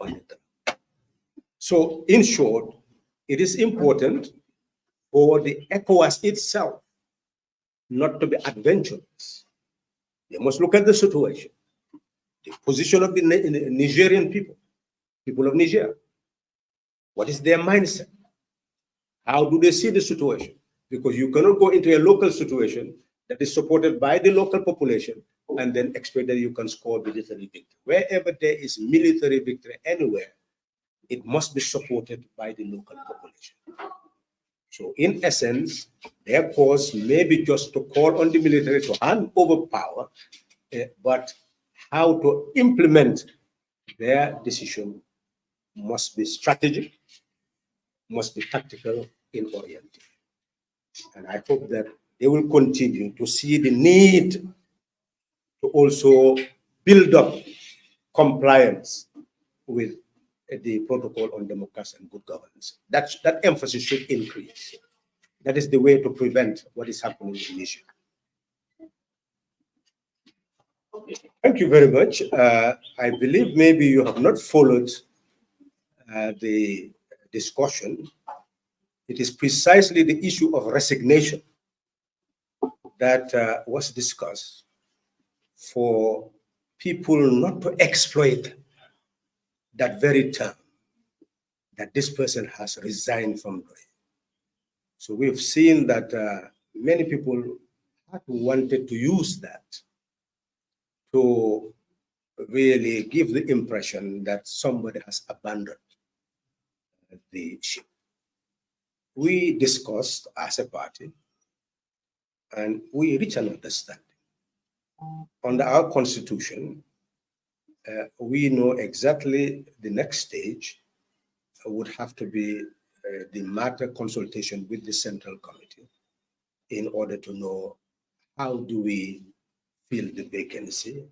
on the ground. So in short, it is important for the ECOWAS itself not to be adventurous. They must look at the situation, the position of the Nigerian people of Niger. What is their mindset? How do they see the situation? Because you cannot go into a local situation that is supported by the local population and then expect that you can score military victory. Wherever there is military victory anywhere, it must be supported by the local population. So in essence, their cause may be just to call on the military to hand over power, but how to implement their decision must be strategic, must be tactical in orientation. And I hope that they will continue to see the need to also build up compliance with the protocol on democracy and good governance. That emphasis should increase. That is the way to prevent what is happening in Asia. Thank you very much. I believe maybe you have not followed the discussion. It is precisely the issue of resignation that was discussed for people not to exploit that very term that this person has resigned from DOI. So we've seen that many people have wanted to use that to really give the impression that somebody has abandoned the ship. We discussed as a party and we reached an understanding. Under our constitution, we know exactly the next stage would have to be the matter consultation with the Central Committee in order to know how do we fill the vacancy.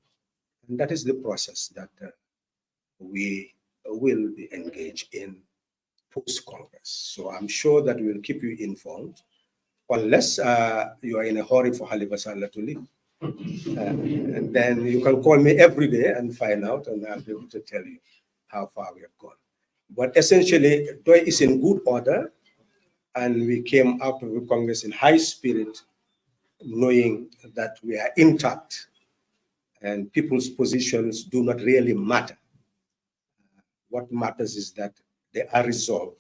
And that is the process that we will be engaged in post-Congress. So I'm sure that we'll keep you informed, unless you are in a hurry for Halifa Sallah to leave. And then you can call me every day and find out, and I'll be able to tell you how far we have gone. But essentially, DOI is in good order, and we came out of the Congress in high spirit, knowing that we are intact and people's positions do not really matter. What matters is that they are resolved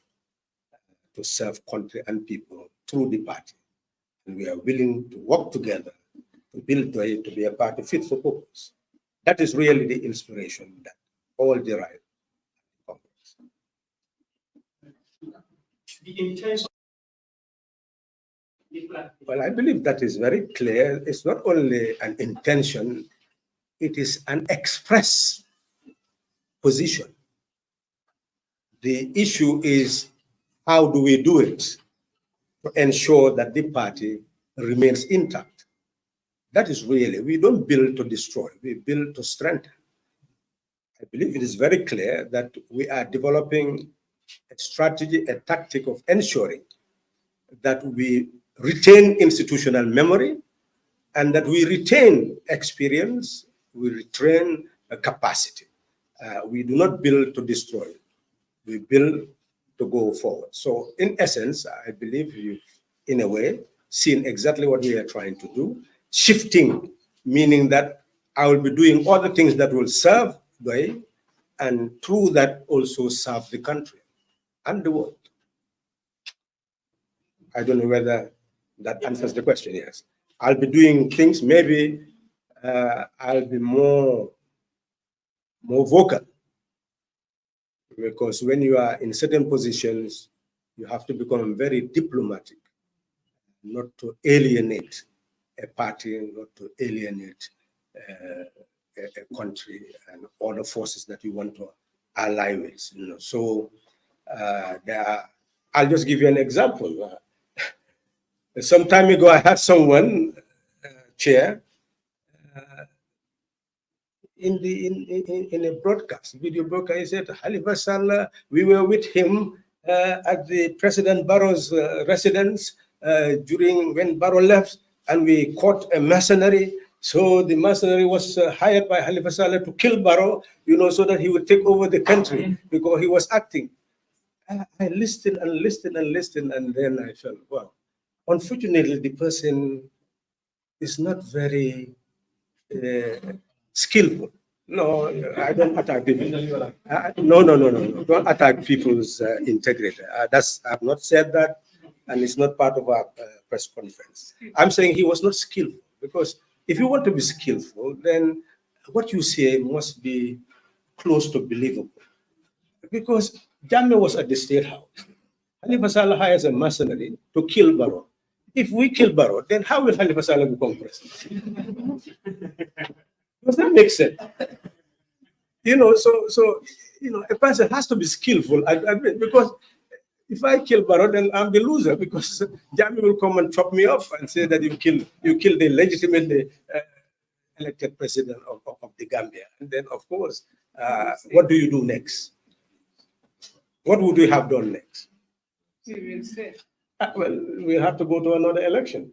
to serve country and people through the party. And we are willing to work together to build DOI to be a party fit for purpose. That is really the inspiration that all derive from Congress. The intention. Well, I believe that is very clear. It's not only an intention, it is an express position. The issue is how do we do it to ensure that the party remains intact. That is really, we don't build to destroy, we build to strengthen. I believe it is very clear that we are developing a strategy, a tactic of ensuring that we retain institutional memory and that we retain experience, we retain a capacity. We do not build to destroy, we build to go forward. So in essence, I believe you've, in a way, seen exactly what we are trying to do. Shifting, meaning that I will be doing all the things that will serve DOI, and through that also serve the country and the world. I don't know whether that answers the question. Yes, I'll be doing things, maybe I'll be more vocal, because when you are in certain positions, you have to become very diplomatic, not to alienate a party, not to alienate a country and all the forces that you want to ally with. You know, so I'll just give you an example. Some time ago, I had someone, chair, in a broadcast, video broadcast. He said, Halifa Sallah, we were with him at the President Barrow's residence during when Barrow left, and we caught a mercenary. So the mercenary was hired by Halifa Sallah to kill Barrow, you know, so that he would take over the country because he was acting. I listened and listened and listened, and then I felt, well, unfortunately, the person is not very skillful. No, I don't attack people. No. Don't attack people's integrity. I've not said that, and it's not part of our press conference. I'm saying he was not skillful, because if you want to be skillful, then what you say must be close to believable. Because Jammeh was at the State House. Halifa Saleh hires a mercenary to kill Barrow. If we kill Barrow, then how will Halifa Saleh become president? Does that make sense? A person has to be skillful. I mean, because if I kill Barrow, then I'm the loser, because Jammeh will come and chop me up and say that you killed the legitimately elected president of the Gambia. And then, of course, what do you do next? What would we have done next? Well, we have to go to another election,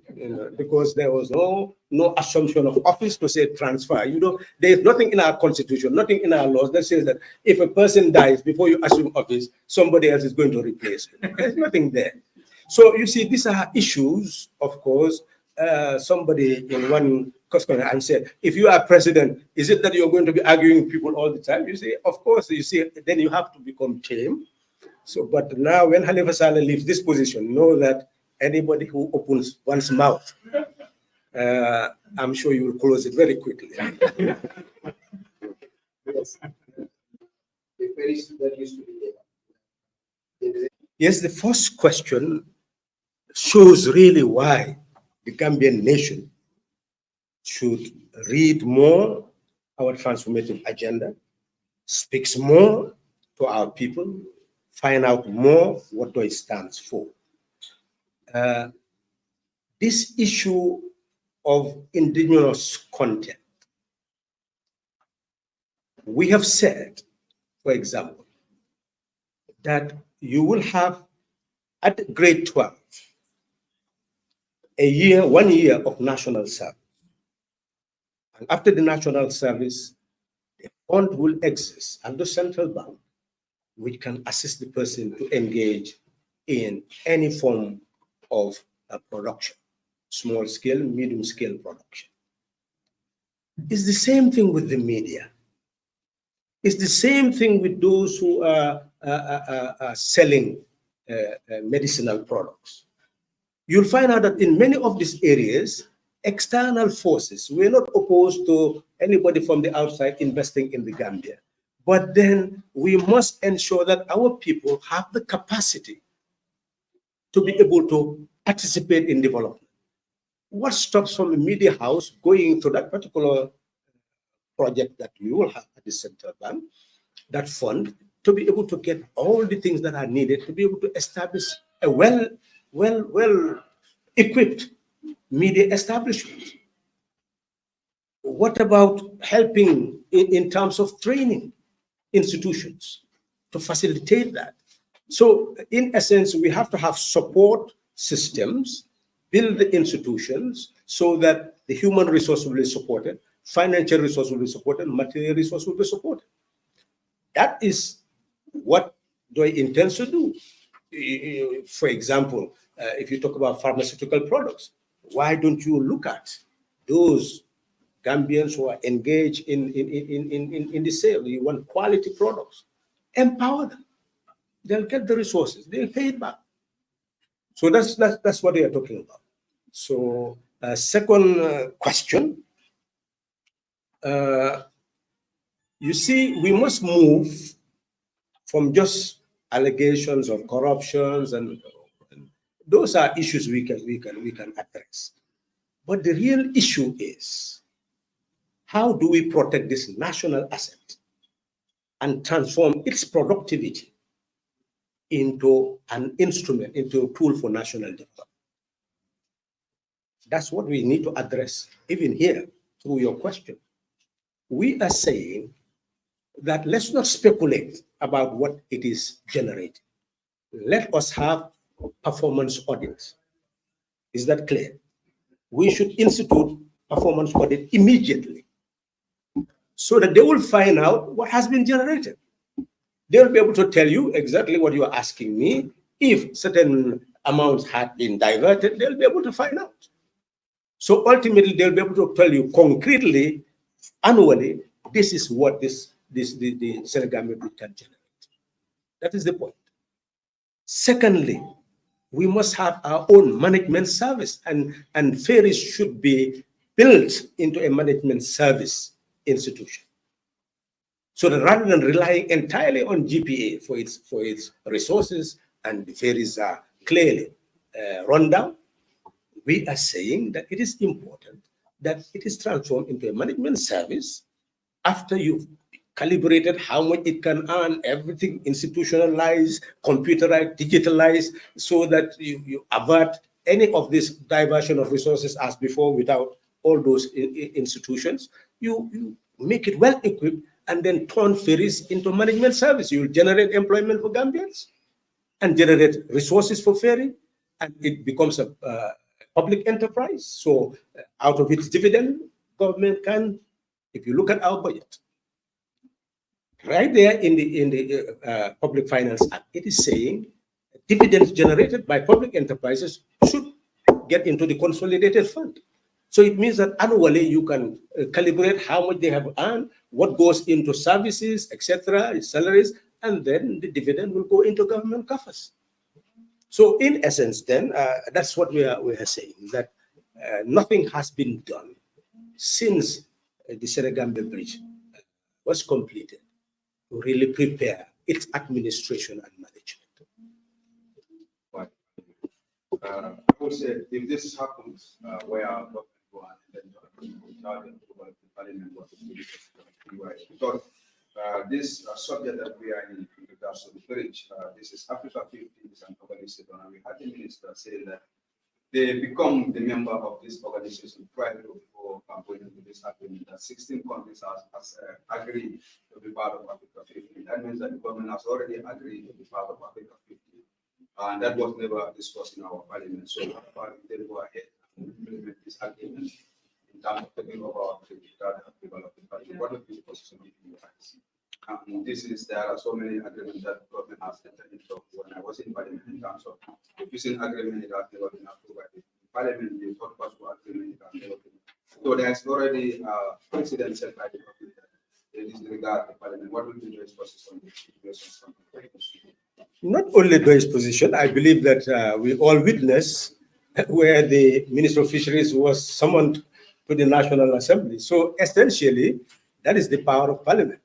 because there was no assumption of office to say transfer. There is nothing in our constitution, nothing in our laws that says that if a person dies before you assume office, somebody else is going to replace him. There's nothing there. So you see, these are issues, of course. Somebody in one customer and said, if you are president, is it that you're going to be arguing with people all the time? You say, of course. You see, then you have to become tame. So, but now when Halifa Saleh leaves this position, know that anybody who opens one's mouth, I'm sure you will close it very quickly. Yes. Yes, the first question shows really why the Gambian nation should read more our transformative agenda, speaks more to our people, find out more what DOIS stands for. This issue of indigenous content, we have said, for example, that you will have at grade 12 1 year of national service. And after the national service, the fund will exist at the central bank, which can assist the person to engage in any form of production, small scale, medium scale production. It's the same thing with the media. It's the same thing with those who are selling medicinal products. You'll find out that in many of these areas, external forces, we're not opposed to anybody from the outside investing in the Gambia. But then we must ensure that our people have the capacity to be able to participate in development. What stops from a media house going to that particular project that we will have at the central bank, that fund, to be able to get all the things that are needed to be able to establish a well-equipped media establishment? What about helping in terms of training institutions to facilitate that? So in essence, we have to have support systems, build the institutions so that the human resource will be supported, financial resource will be supported, material resource will be supported. That is what DOI intends to do. For example, if you talk about pharmaceutical products, why don't you look at those Gambians who are engaged in the sale? You want quality products, empower them. They'll get the resources, they'll pay it back. So that's what they are talking about. So second question, you see, we must move from just allegations of corruptions, and those are issues we can address. But the real issue is, how do we protect this national asset and transform its productivity into an instrument, into a tool for national development? That's what we need to address, even here, through your question. We are saying that let's not speculate about what it is generating. Let us have performance audits. Is that clear? We should institute performance audit immediately so that they will find out what has been generated. They'll be able to tell you exactly what you are asking me. If certain amounts had been diverted, they'll be able to find out. So ultimately, they'll be able to tell you concretely, annually, this is what the Senegambia Bridge can generate. That is the point. Secondly, we must have our own management service, and ferries should be built into a management service institution. So that rather than relying entirely on GPA for its resources, and the ferries are clearly run down, we are saying that it is important that it is transformed into a management service after you've calibrated how much it can earn, everything institutionalized, computerized, digitalized, so that you avert any of this diversion of resources as before without all those institutions. You make it well equipped and then turn ferries into management service. You will generate employment for Gambians and generate resources for ferry, and it becomes a public enterprise. So out of its dividend, government can, if you look at our budget, right there in the Public Finance Act, it is saying dividends generated by public enterprises should get into the consolidated fund. So it means that annually you can calibrate how much they have earned, what goes into services, etc., salaries, and then the dividend will go into government coffers. So in essence, then, that's what we are saying, that nothing has been done since the Senegambia Bridge was completed to really prepare its administration and management. But I would say if this happens, where government go and then without the approval of the parliament was PDOIS, because this subject that we are in regards to the bridge, this is Africa 50 is an organization, and we had the minister say that they become the member of this organization prior to going into this agreement. That 16 countries has agreed to be part of Africa 50. That means that the government has already agreed to be part of Africa 50. And that was never discussed in our parliament. So how far they go ahead and implement this agreement in terms of taking over our bridge without the approval of the parliament? What would be the position of the US? There are so many agreements that the government has entered into. When I was in parliament, in terms of the fishing agreement, it has never been approved by the parliament. The third possible agreement, it has never been. So there's already precedent set by the government that they disregard the parliament. What will be the position on this situation? Not only his position, I believe that we all witness where the Minister of Fisheries was summoned to the National Assembly. So essentially, that is the power of parliament.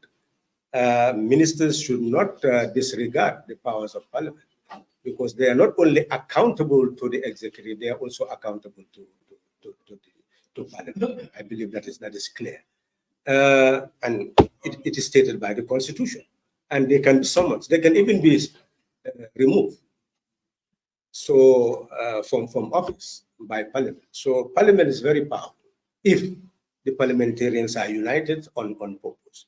Ministers should not disregard the powers of parliament, because they are not only accountable to the executive, they are also accountable to parliament. I believe that is clear. And it is stated by the Constitution. And they can be summoned. They can even be removed from office by parliament. So parliament is very powerful if the parliamentarians are united on purpose.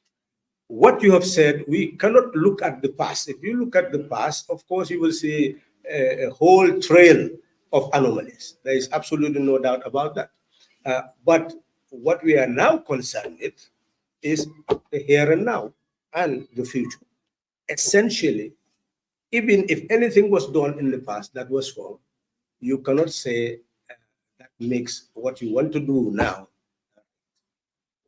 What you have said, we cannot look at the past. If you look at the past, of course, you will see a whole trail of anomalies. There is absolutely no doubt about that. But what we are now concerned with is the here and now and the future. Essentially, even if anything was done in the past that was wrong, you cannot say that makes what you want to do now.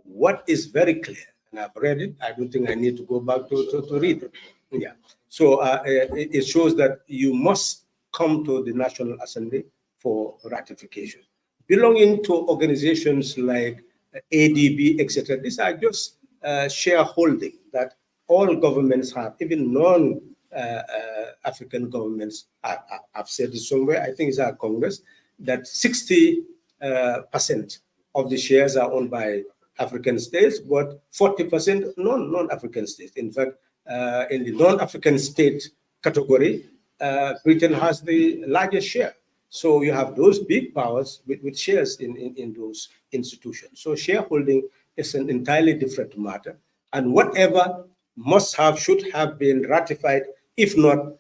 What is very clear, and I've read it, I don't think I need to go back to read it. Yeah. So it shows that you must come to the National Assembly for ratification. Belonging to organizations like ADB, etc., these are just shareholding that all governments have, even non-African governments have said it somewhere, I think it's our Congress, that 60% of the shares are owned by African states, but 40% non-African states. In fact, in the non-African state category, Britain has the largest share. So you have those big powers with shares in those institutions. So shareholding is an entirely different matter. And whatever should have been ratified, if not,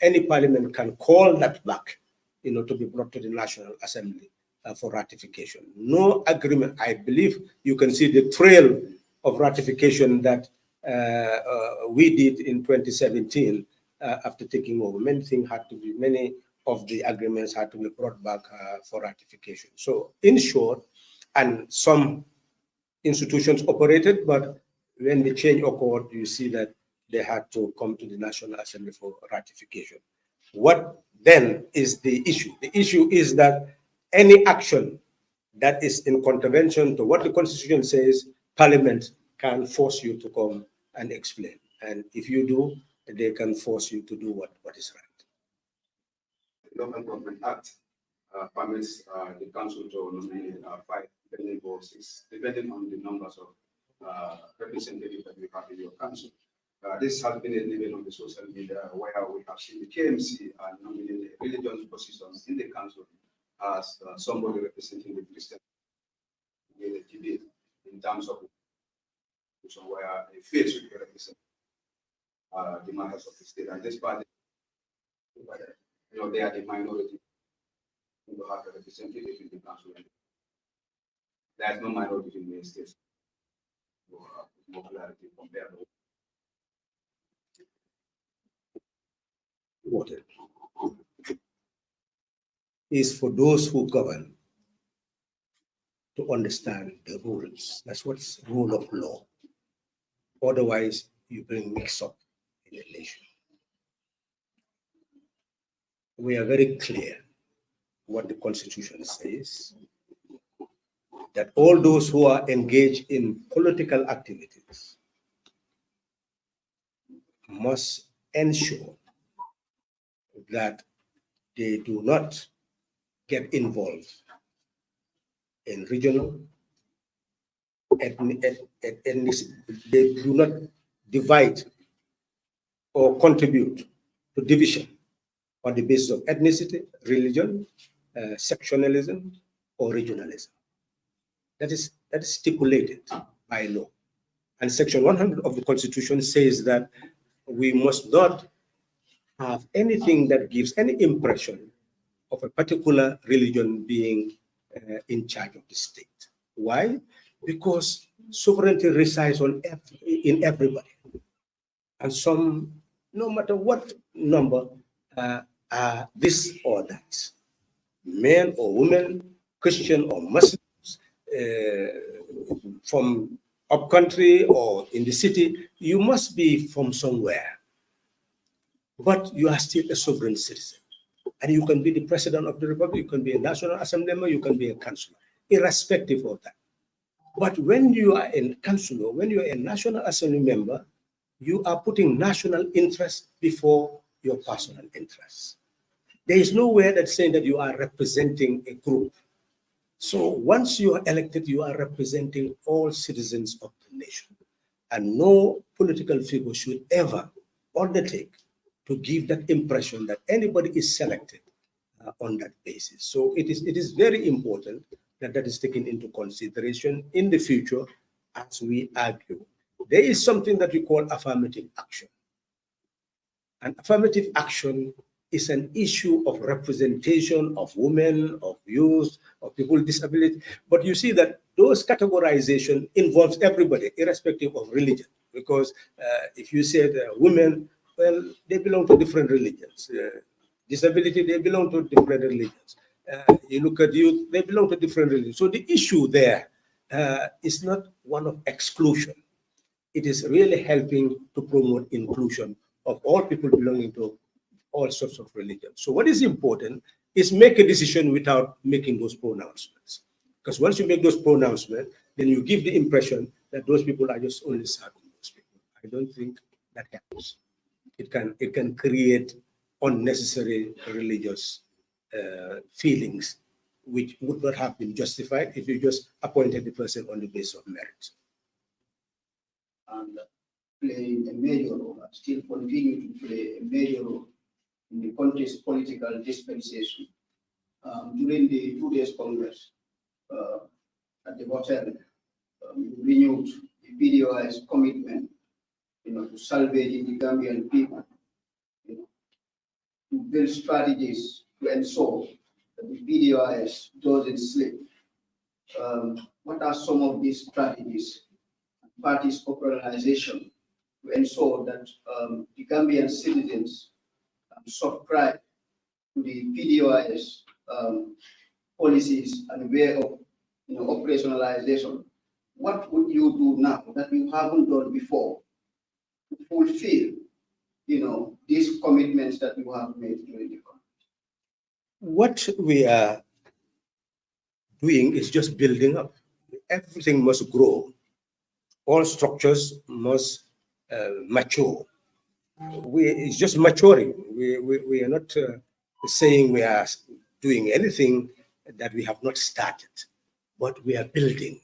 any parliament can call that back, to be brought to the National Assembly for ratification. No agreement. I believe you can see the trail of ratification that we did in 2017 after taking over. Many of the agreements had to be brought back for ratification. So in short, and some institutions operated, but when the change occurred, you see that they had to come to the National Assembly for ratification. What then is the issue? The issue is that any action that is in contravention to what the Constitution says, Parliament can force you to come and explain. And if you do, they can force you to do what is right. The Local Government Act permits the council to nominate 5, depending or 6, depending on the numbers of representatives that we have in your council. This has been a debate on the social media where we have seen the KMC nominate religious positions in the council as somebody representing the Christian debate in terms of where a faith should be represented the matters of the state. And this party, they are the minority who have a representative in the council. There is no minority in the state. More clarity compared to What is for those who govern to understand the rules. That's what's rule of law. Otherwise, you bring mix up in the nation. We are very clear what the Constitution says, that all those who are engaged in political activities must ensure that they do not get involved in regional ethnicity. They do not divide or contribute to division on the basis of ethnicity, religion, sectionalism, or regionalism. That is stipulated by law. And Section 100 of the Constitution says that we must not have anything that gives any impression of a particular religion being in charge of the state. Why? Because sovereignty resides in everybody. And some, no matter what number, are this or that, men or women, Christian or Muslims, from upcountry or in the city, you must be from somewhere. But you are still a sovereign citizen. And you can be the president of the republic, you can be a national assembly member, you can be a councillor, irrespective of that. But when you are a councillor, when you are a national assembly member, you are putting national interest before your personal interests. There is nowhere that's saying that you are representing a group. So once you are elected, you are representing all citizens of the nation. And no political figure should ever undertake to give that impression that anybody is selected on that basis. So it is very important that that is taken into consideration in the future as we argue. There is something that we call affirmative action. And affirmative action is an issue of representation of women, of youth, of people with disability. But you see that those categorization involves everybody, irrespective of religion. Because if you say that women, well, they belong to different religions. Disability, they belong to different religions. You look at youth, they belong to different religions. So the issue there is not one of exclusion. It is really helping to promote inclusion of all people belonging to all sorts of religions. So what is important is make a decision without making those pronouncements. Because once you make those pronouncements, then you give the impression that those people are just only serving those people. I don't think that helps. It can create unnecessary religious feelings which would not have been justified if you just appointed the person on the basis of merit. And playing a major role, still continue to play a major role in the country's political dispensation. During the 2 days Congress at the hotel, renewed the PDOIS commitment, to salvaging the Gambian people, to build strategies to ensure that the PDOIS doesn't slip. What are some of these strategies? Parties' operationalization to ensure that the Gambian citizens subscribe to the PDOIS policies and way of operationalization what would you do now that you haven't done before to fulfill, these commitments that you have made during the conference? What we are doing is just building up. Everything must grow. All structures must mature. It's just maturing. We are not saying we are doing anything that we have not started, but we are building.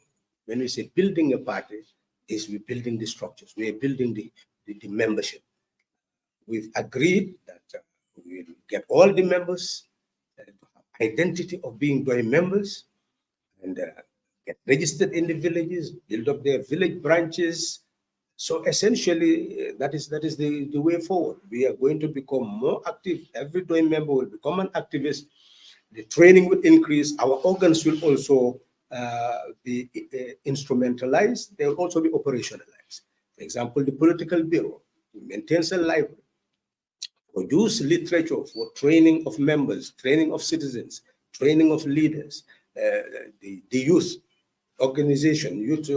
When we say building a party, is we're building the structures, we are building the membership. We've agreed that we'll get all the members, identity of being DOI members, and get registered in the villages, build up their village branches. So essentially, that is the way forward. We are going to become more active. Every DOI member will become an activist. The training will increase. Our organs will also be instrumentalized. They will also be operationalized. For example, the political bureau maintains a library, produce literature for training of members, training of citizens, training of leaders. The youth organization, youth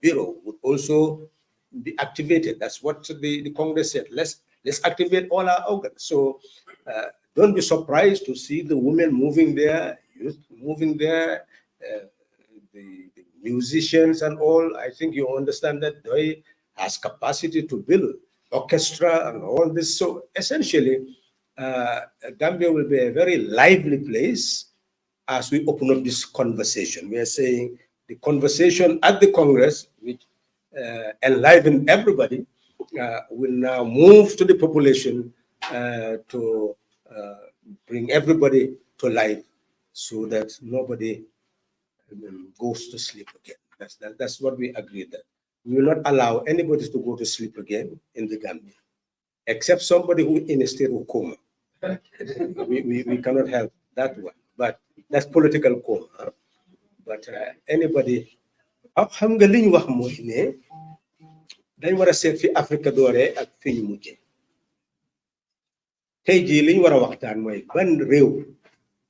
bureau would also be activated. That's what the Congress said. Let's activate all our organs. So don't be surprised to see the women moving there, youth moving there, the musicians and all. I think you understand that DOI has capacity to build orchestra and all this. So essentially, Gambia will be a very lively place as we open up this conversation. We are saying the conversation at the Congress, which enliven everybody, will now move to the population to bring everybody to life so that nobody goes to sleep again. That's what we agreed that. We will not allow anybody to go to sleep again in the Gambia, except somebody who in a state of coma. we cannot help that one, but that's political coma. But anybody, xam nga liñ wax mooy ne dañ war a seet fi Afrique dooree ak fi ñu mujjee. Tey jii liñ war a waxtaan mooy ban réew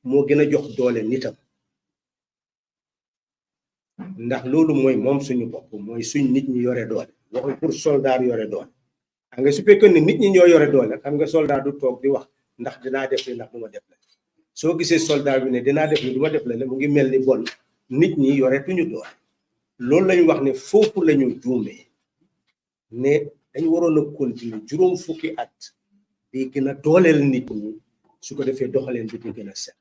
moo gën a jox doole nitam, ndax loolu mooy moom suñu bopp, mooy suñ nit ñi yore doole. Waxul pour soldat yore doole. Xam nga su fekkee ne nit ñi ñoo yore doole, xam nga soldat du toog di wax ndax dinaa def li ndax du ma def la. Soo gisee soldat bi ne dinaa def li du ma def la mu ngi mel ni bon nit ñi yore tuñu doole. Loolu lañu wax ne foofu lañu juumee ne dañ waroon a continuer juróom fukki at di gën a dooleel nit ñi su ko defee doxaleen bi di gën a set.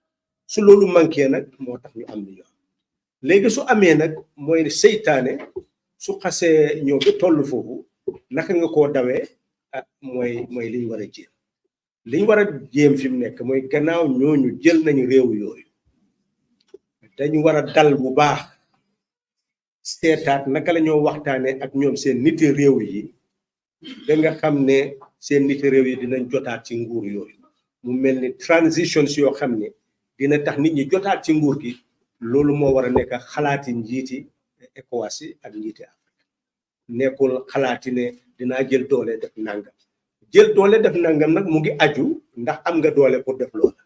Su loolu manqué nag moo tax ñu am li ñu am. Léegi su amee nag mooy seytaane su xasee ñëw ba toll foofu naka nga koo dawee mooy liñ war a jéem. Liñ war a jéem fi mu nekk mooy gannaaw ñooñu jël nañu réew yooyu dañu war a dal bu baax seetaat naka la ñoo waxtaanee ak ñoom seen niti réew yi da nga xam ne seen niti réew yi dinañ jotaat ci nguur yooyu mu mel ni transitions yoo xam ne dina tax nit ñi jotaat ci nguur gi. Loolu moo war a nekk xalaati njiiti ECOWAS yi ak njiiti Afrique nekkul xalaati ne dinaa jël doole def nangam. Jël doole def nangam nag mu ngi aju ndax am nga doole pour def loola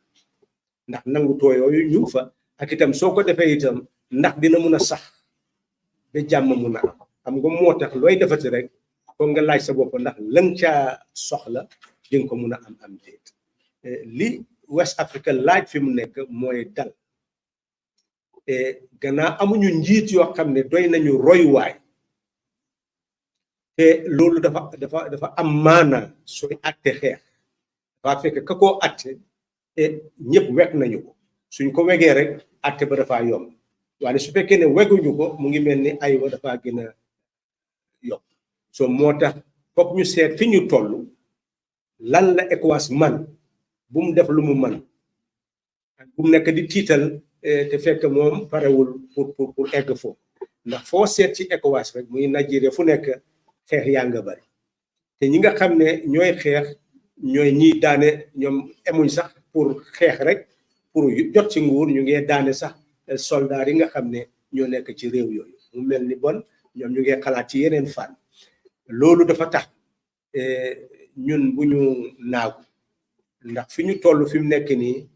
ndax nangu too yooyu ñu fa ak itam soo ko defee itam ndax dina mun a sax ba jàmm mun a am nga moo tax looy defati rek foog nga laaj sa bopp ndax lan caa soxla di nga ko mun a am déet. Li West Africa laaj fi mu nekk mooy dal. Gannaaw amuñu njiit yoo xam ne doy nañu royuwaay te loolu dafa am maana sooy atte xeex dafa fekk ka koo atte ñëpp wekk nañu ko suñ ko wegee rek atte ba dafa yomb waaye su fekkee ne weguñu ko mu ngi mel ni aywa dafa gën a yomb. So moo tax foog ñu seet fi ñu toll lan la ECOWAS man bu mu def lu mu man bu mu nekk di tiital te fekk moom parewul pour egg foofu ndax foo seet ci ECOWAS rek muy Nigeria fu nekk xeex yaa nga bari te ñi nga xam ne ñooy xeex ñooy ñiy daane ñoom emuñ sax pour xeex rek pour jot ci nguur ñu ngi daane sax soldat yi nga xam ne ñoo nekk ci réew yooyu mu mel ni bon ñoom ñu ngi xalaat ci yeneen fànn. Loolu dafa tax ñun bu ñu naagu ndax fi ñu toll fi mu nekk nii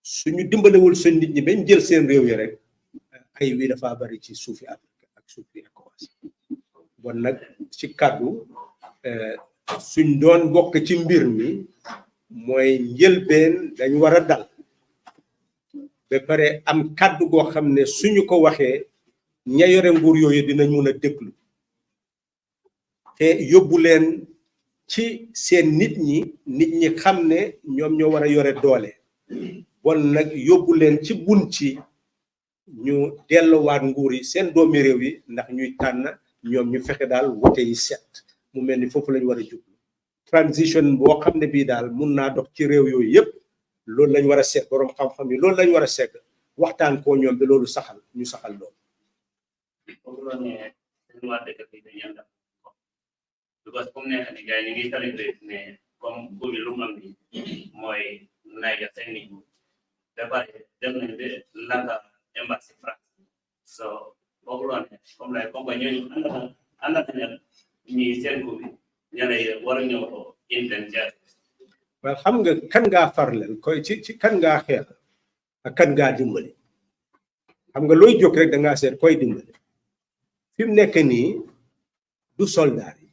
suñu dimbalewul suñ nit ñi bañ jël seen réew yi rek ay wi dafa bari ci suufi Afrique ak suuf yi ECOWAS bon nag ci kàddu suñ doon bokk ci mbir mi mooy njëlbeen dañ war a dal ba pare am kàddu goo xam ne suñu ko waxee ña yore nguur yooyu dinañ mun a déglu te yóbbu leen ci seen nit ñi xam ne ñoom ñoo war a yore doole bon nag yóbbu leen ci bunti ñu delluwaat nguur yi seen doomi réew yi ndax ñuy tànn ñoom ñu fexe daal wote yi set mu mel ni foofu lañ war a jublu transition boo xam ne bii daal mun naa dox ci réew yooyu yëpp loolu lañ war a seet borom xam-xam yi loolu lañ war a segg waxtaan koo ñoom bi loolu saxal ñu saxal loolu. because comme nekk ni gars yi ñu ngi celebrate ne comme nguur bi lu mu am ni mooy Niger seen nit ñi ba pare dem nañ ba laka embassy France so boobu la ne comme lay comme que ñooñu ànd nañ ñi seen nguur bi ñeneen war a ñëw intention. waaw xam nga kan ngaa farleel koy ci kan ngaa xeex ak kan ngaa dimbali xam nga looy jóg rek da ngaa seet koy dimbali fi mu nekk nii du soldat yi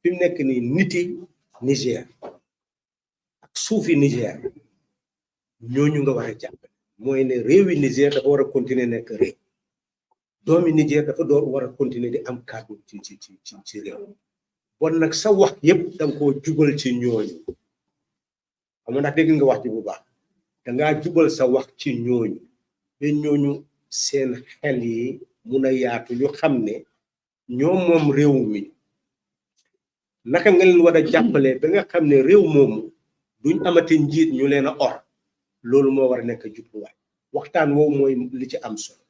fi mu nekk nii niti Niger ak suufi Niger ñooñu nga war a jàppale mooy ne réewi Niger dafa war a continuer nekk réew doomi Niger dafa war a continuer di am kàddu ci réew bon nag sa wax yëpp da nga koo jubal ci ñooñu xam nga ndax dégg nga wax ji bu baax dangaa jubal sa wax ci ñooñu ba ñooñu seen xel yi mun a yaatu ñu xam ne ñoom moom réew mi naka nga leen war a jàppale ba nga xam ne réew moomu duñ amati njiit ñu leen a or loolu moo war a nekk jubluwaay waxtaan woowu mooy li ci am solo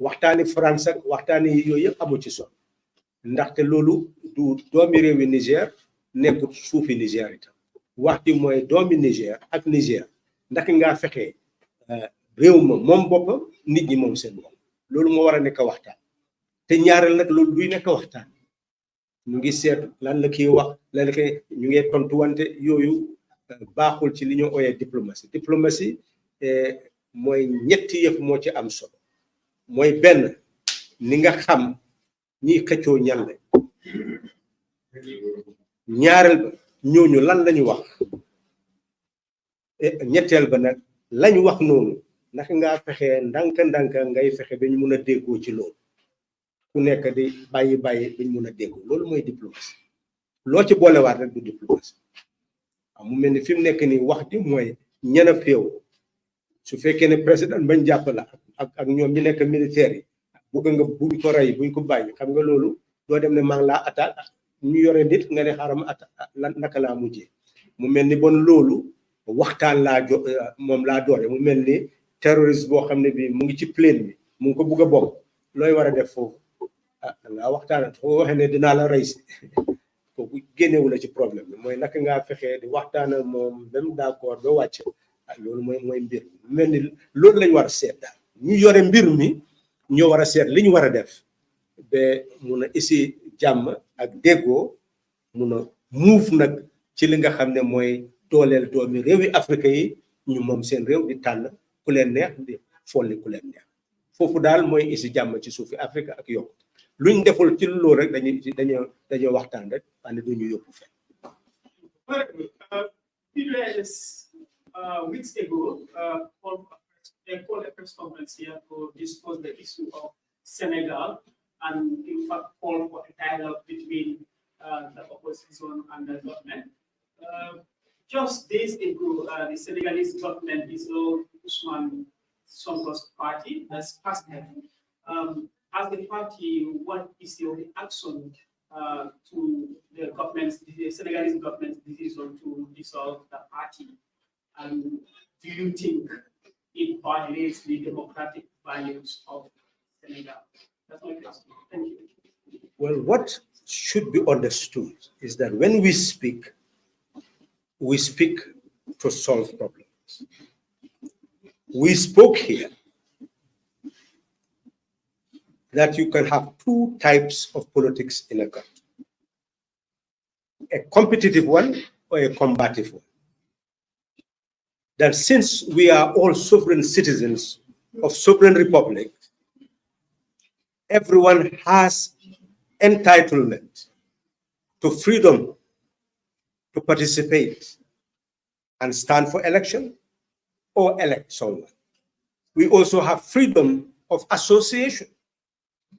waxtaani France ak waxtaani yooyu yëpp amu ci solo ndaxte loolu du doomi réewi Niger nekkut suufi Niger itam wax ji mooy doomi Niger ak Niger ndax ngaa fexe réew ma moom boppam nit ñi moom seen bopp loolu moo war a nekk waxtaan te ñaareel nag loolu duy nekk waxtaan ñu ngi seet lan la kii wax lan la kii ñu ngi tontuwante yooyu baaxul ci li ñu ooyee diplomatie mooy ñetti yëf moo ci am solo mooy benn ni nga xam ñiy xëccoo ñan la ñaareel ba ñooñu lan lañu wax ñetteel ba nag lañu wax noonu naka ngaa fexe ndànk ngay fexe ba ñu mun a déggoo ci loolu ku nekk di bàyyi dañ mun a déggoo loolu mooy diplomatie loo ci boolewaat rek du diplomatie mu mel ni fi mu nekk nii wax ji mooy ñana féew su fekkee ne président bañ jàpp la ak ñoom ñi nekk militaire yi bëgg nga buñ ko rey buñ ko bàyyi xam nga loolu doo dem ne maa ngi laa attaque ñu yore nit nga ne xaaral ma attaque naka laa mujjee mu mel ni bon loolu waxtaan moom laa doole mu mel ni terroriste boo xam ne bii mu ngi ci plaine bi mu ngi ko bugg a bokk looy war a def foofu dangaa waxtaan foo waxee ne dinaa la rey si kooku génnewu la ci problème bi mooy naka ngaa fexee di waxtaan ak moom même d'accord ba wàcc loolu mooy mbir mi mu mel ni loolu lañ war a seet daal ñu yore mbir mi ñoo war a seet li ñu war a def ba mun a isi jàmm ak déggoo mun a muuf nag ci li nga xam ne mooy dooleel doomi réewi Afrique yi ñu moom seen réew di tànn ku leen neex di folli ku leen neex foofu daal mooy isi jàmm ci suufi Afrique ak yokk luñ deful ci loolu rek dañoo waxtaan rek wante duñu yóbbu fenn. PDOIS weeks ago called a press conference here to discuss the issue of Senegal and in fact call for a dialogue between the opposition and the government. Just days ago, the Senegalese government dissolved Ousmane Sonko's party as president. As the party, what is your reaction to the Senegalese government's decision to dissolve the party? And do you think it violates the democratic values of Senegal? That's my question. Thank you. Well, what should be understood is that when we speak to solve problems. We spoke here that you can have two types of politics in a country, a competitive one or a combative one. That since we are all sovereign citizens of sovereign republics, everyone has entitlement to freedom to participate and stand for election or elect someone. We also have freedom of association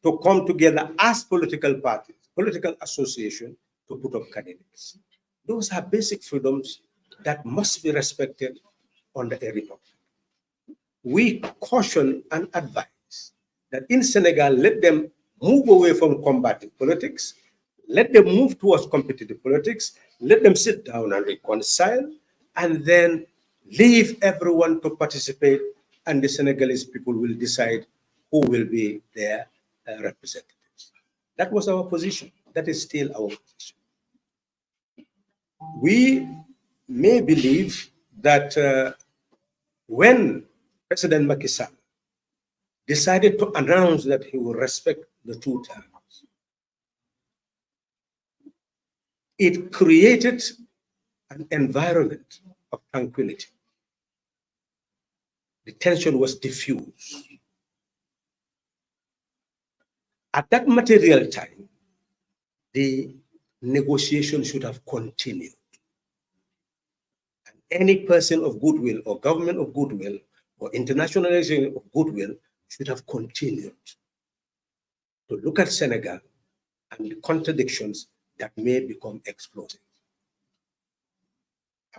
to come together as political parties, political association to put up candidates. Those are basic freedoms that must be respected under a republic. We caution and advise that in Senegal, let them move away from combative politics, let them move towards competitive politics, let them sit down and reconcile, and then leave everyone to participate, and the Senegalese people will decide who will be their representatives. That was our position. That is still our position. We may believe that when President Macky Sall decided to announce that he will respect the 2 terms, it created an environment of tranquility. The tension was diffused. At that material time, the negotiation should have continued. And any person of goodwill or government of goodwill or internationalization of goodwill should have continued to look at Senegal and the contradictions that may become explosive.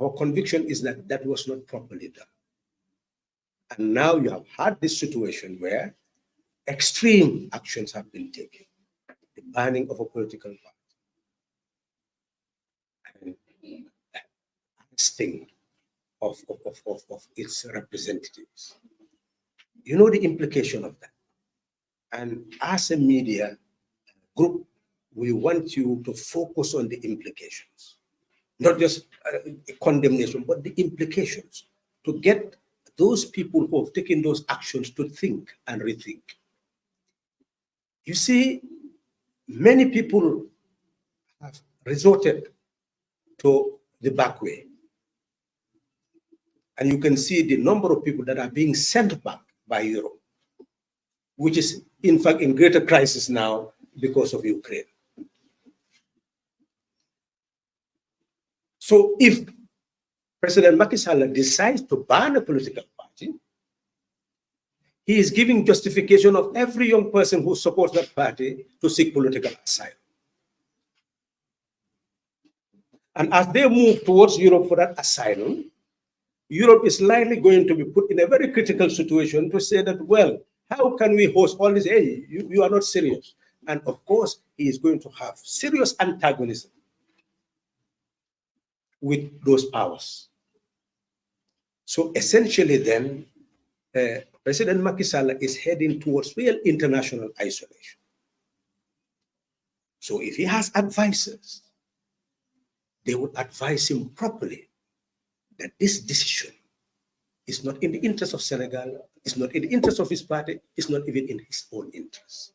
Our conviction is that that was not properly done. And now you have had this situation where extreme actions have been taken. The banning of a political party and arresting of its representatives. You know the implication of that. And as a media group, we want you to focus on the implications, not just condemnation, but the implications, to get those people who have taken those actions to think and rethink. You see, many people have resorted to the back way. And you can see the number of people that are being sent back by Europe, which is in fact in greater crisis now because of Ukraine. So if President Macky Sall decides to ban a political party, he is giving justification of every young person who supports that party to seek political asylum. And as they move towards Europe for that asylum, Europe is likely going to be put in a very critical situation to say that, well, how can we host all this? Hey, you are not serious. And of course, he is going to have serious antagonism with those powers. So essentially then, President Macky Sall is heading towards real international isolation. So if he has advisors, they would advise him properly that this decision is not in the interest of Senegal, it's not in the interest of his party, it's not even in his own interest.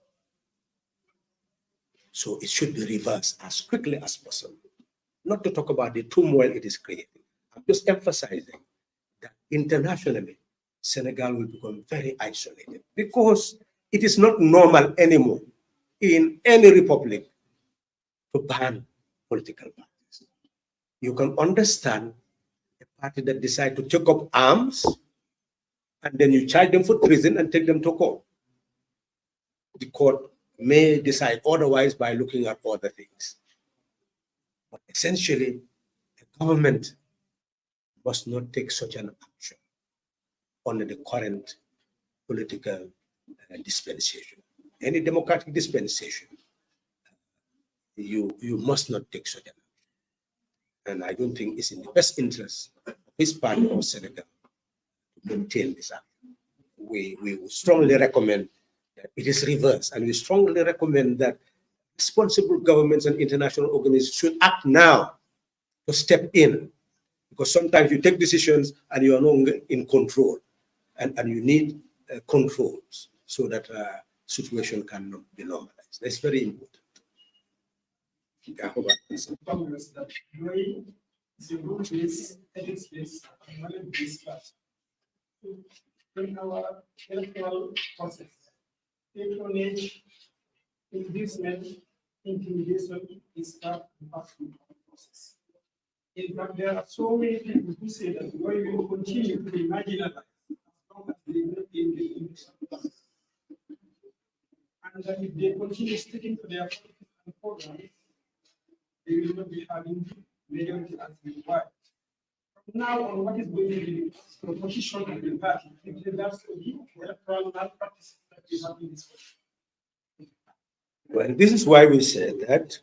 So it should be reversed as quickly as possible. Not to talk about the turmoil it is creating. I'm just emphasizing that internationally, Senegal will become very isolated because it is not normal anymore in any republic to ban political parties. You can understand a party that decides to take up arms and then you charge them for treason and take them to court. The court may decide otherwise by looking at other things. But essentially, the government must not take such an action under the current political dispensation. Any democratic dispensation, you must not take such an action. And I don't think it's in the best interest of his party or Senegal to maintain this action. We would strongly recommend that it is reversed, and we strongly recommend that responsible governments and international organizations should act now to step in, because sometimes you take decisions and you are no longer in control, and you need controls so that situation cannot be normalized. That's very important. Congress that knowing the rule-based, ethics-based, and knowledge-based class in our electoral process. patronage, inducement, intimidation is part and parcel of the process. In fact, there are so many people who say that we will continue to marginalize as long as they remain in the election process. And that if they continue sticking to their policies and programs, they will not be having majority as required. From now on, what is going to be the position of the party with regards to the electoral malpractice that we have in this country? Well, this is why we said that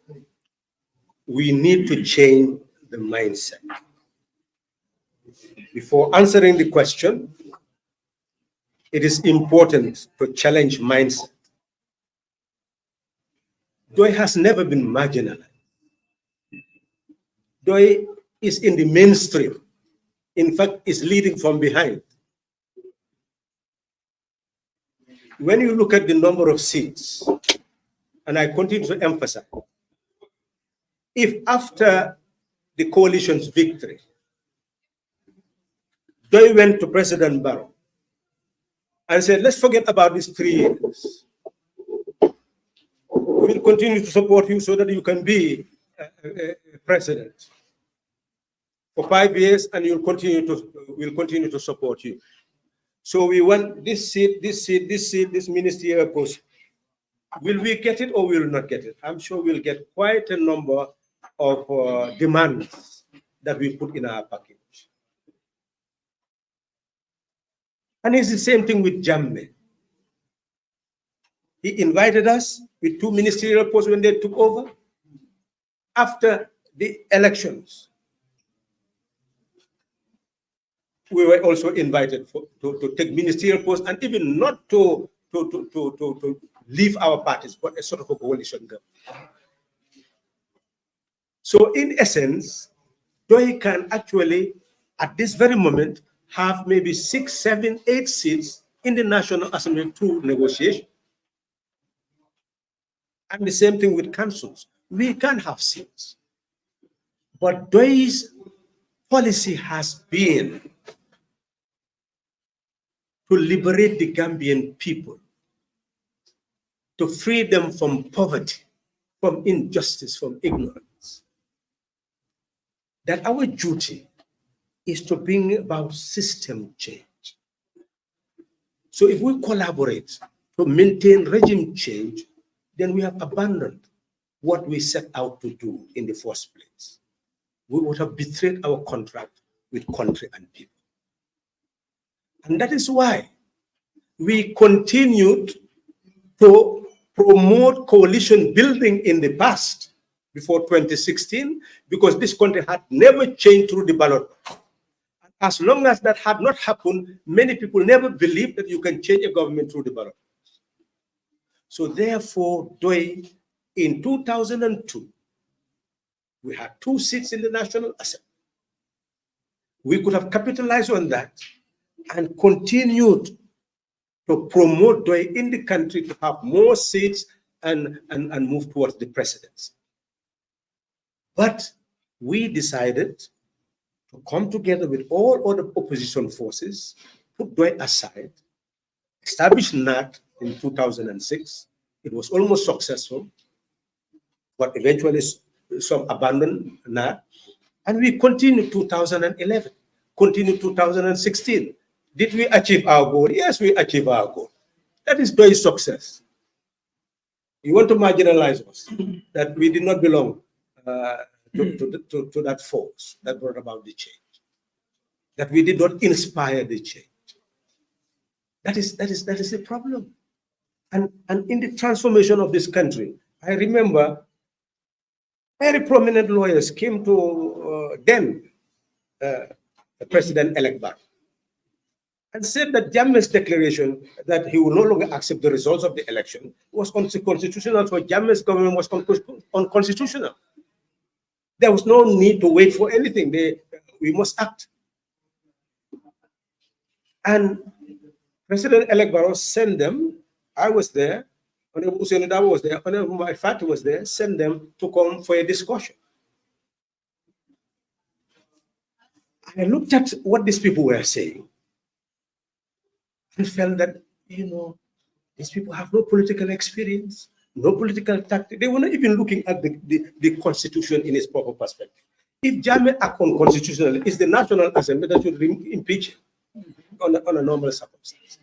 we need to change the mindset. Before answering the question, it is important to challenge mindset. DOI has never been marginalized. DOI is in the mainstream. In fact, is leading from behind. When you look at the number of seats, and I continue to emphasize, if after the coalition's victory, DOI went to President Barrow and said, let's forget about these 3 years. We'll continue to support you so that you can be president for 5 years, and we'll continue to support you. So we want this seat, this seat, this seat, this ministerial post. Will we get it or will we not get it? I'm sure we'll get quite a number of demands that we put in our package. And it's the same thing with Jammeh. He invited us with 2 ministerial posts when they took over. After the elections, we were also invited to take ministerial posts and even not to leave our parties, but a sort of a coalition government. So in essence, DOI can actually, at this very moment, have maybe 6, 7, 8 seats in the National Assembly through negotiation. And the same thing with councils. We can have seats. But DOI's policy has been to liberate the Gambian people, to free them from poverty, from injustice, from ignorance. That our duty is to bring about system change. So if we collaborate to maintain regime change, then we have abandoned what we set out to do in the first place. We would have betrayed our contract with country and people. And that is why we continued to promote coalition building in the past, before 2016, because this country had never changed through the ballot. As long as that had not happened, many people never believed that you can change a government through the ballot. So therefore, DOI, in 2002, we had 2 seats in the National Assembly. We could have capitalized on that and continued to promote DOI in the country to have more seats and move towards the presidency. But we decided to come together with all other opposition forces, put DOI aside, establish NAT in 2006. It was almost successful, but eventually some abandoned NAT. And we continued 2011, continued 2016. Did we achieve our goal? Yes, we achieved our goal. That is DOI's success. You want to marginalize us, that we did not belong to that force that brought about the change, that we did not inspire the change. That is the problem. And in the transformation of this country, I remember very prominent lawyers came to then President-elect Barrow and said that Jammeh's declaration that he will no longer accept the results of the election was unconstitutional, so Jammeh's government was unconstitutional. There was no need to wait for anything. We must act. And President-elect Barrow sent them, I was there, Honorable Hussein Dabo was there, Honorable Maifati was there, sent them to come for a discussion. I looked at what these people were saying and felt that, the These people have no political experience, no political tactic. They were not even looking at the constitution in its proper perspective. If Jammeh act unconstitutionally, it's the National Assembly that should impeach him on a normal circumstance.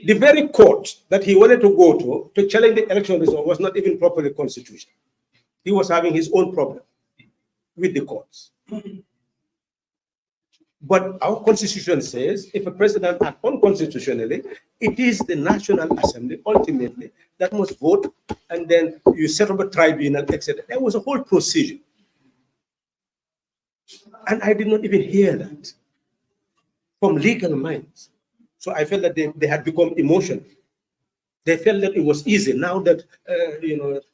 The very court that he wanted to go to challenge the election result was not even properly constitutional. He was having his own problem with the courts. But our constitution says if a president acts unconstitutionally, it is the National Assembly ultimately that must vote, and then you set up a tribunal, etc. There was a whole procedure. And I did not even hear that from legal minds. So I felt that they had become emotional. They felt that it was easy. Now that,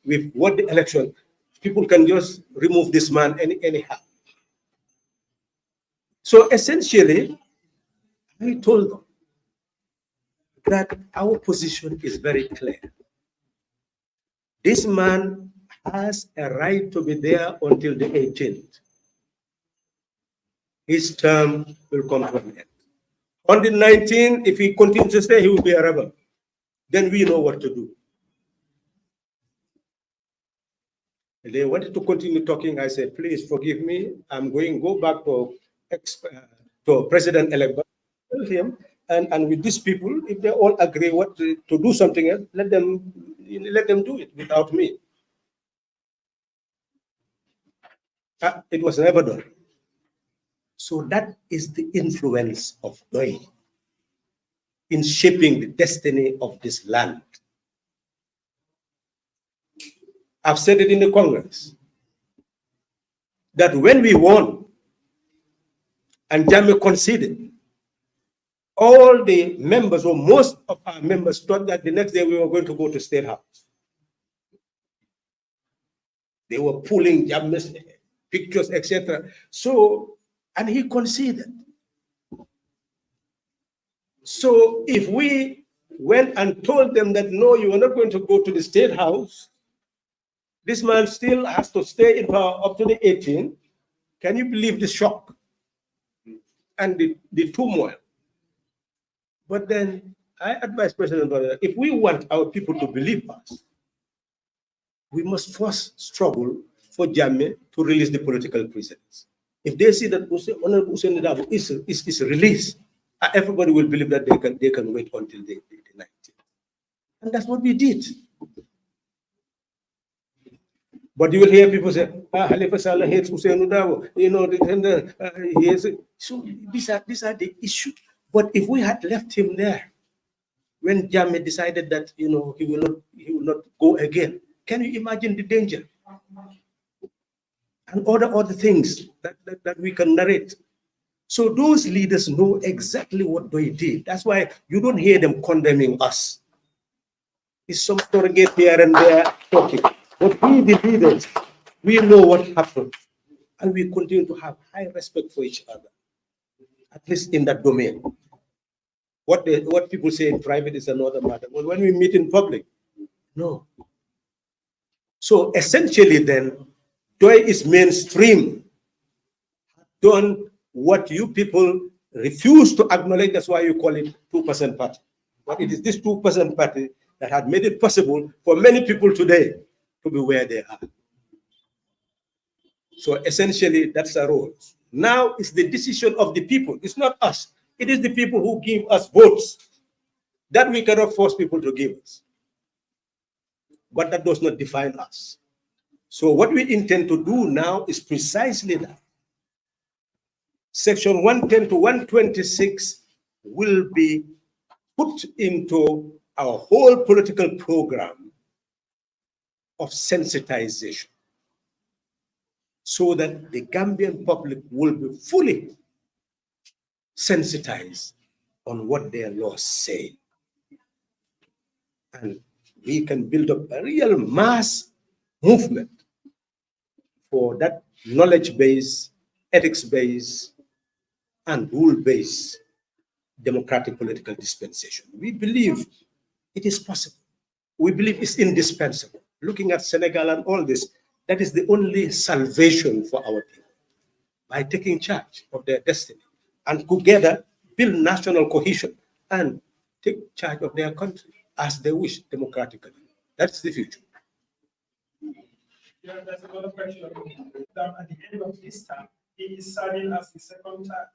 we've won the election, people can just remove this man anyhow. So essentially, I told them that our position is very clear. This man has a right to be there until the 18th. His term will come to an end. On the 19th, if he continues to stay, he will be a rebel. Then we know what to do. They wanted to continue talking. I said, please forgive me. I'm going to go back to President-elect, tell him, and with these people, if they all agree to do something else, let them do it without me. It was never done. So that is the influence of Doi in shaping the destiny of this land. I've said it in the Congress that when we won and Jammeh conceded, all the members, or most of our members, thought that the next day we were going to go to State House. They were pulling Jammeh's pictures, etc. So, and he conceded. So if we went and told them that, no, you are not going to go to the State House, this man still has to stay in power up to the 18th, can you believe the shock and the turmoil? But then I advise President Biden, if we want our people to believe us, we must first struggle for Jammeh to release the political prisoners. If they see that Honorable Hussein Dabo is released, everybody will believe that they can wait until the 19th. And that's what we did. But you will hear people say, Halifa Saleh hates Hussein Dabo, so these are the issues. But if we had left him there, when Jammeh decided that he will not go again, can you imagine the danger? And other things that we can narrate. So those leaders know exactly what they did. That's why you don't hear them condemning us. It's some surrogate here and there talking. But we, the leaders, we know what happened. And we continue to have high respect for each other, at least in that domain. What people say in private is another matter. But when we meet in public, no. So essentially then, Doi is mainstream, done what you people refuse to acknowledge. That's why you call it 2% party. But it is this 2% party that had made it possible for many people today to be where they are. So essentially, that's our role. Now it's the decision of the people. It's not us. It is the people who give us votes that we cannot force people to give us. But that does not define us. So what we intend to do now is precisely that. Section 110 to 126 will be put into our whole political program of sensitization, so that the Gambian public will be fully sensitized on what their laws say. And we can build up a real mass movement for that knowledge-based, ethics-based, and rule-based democratic political dispensation. We believe it is possible. We believe it's indispensable. Looking at Senegal and all this, that is the only salvation for our people, by taking charge of their destiny and together build national cohesion and take charge of their country as they wish democratically. That's the future. Yeah, there's another question. That at the end of this term, he is serving as the second term.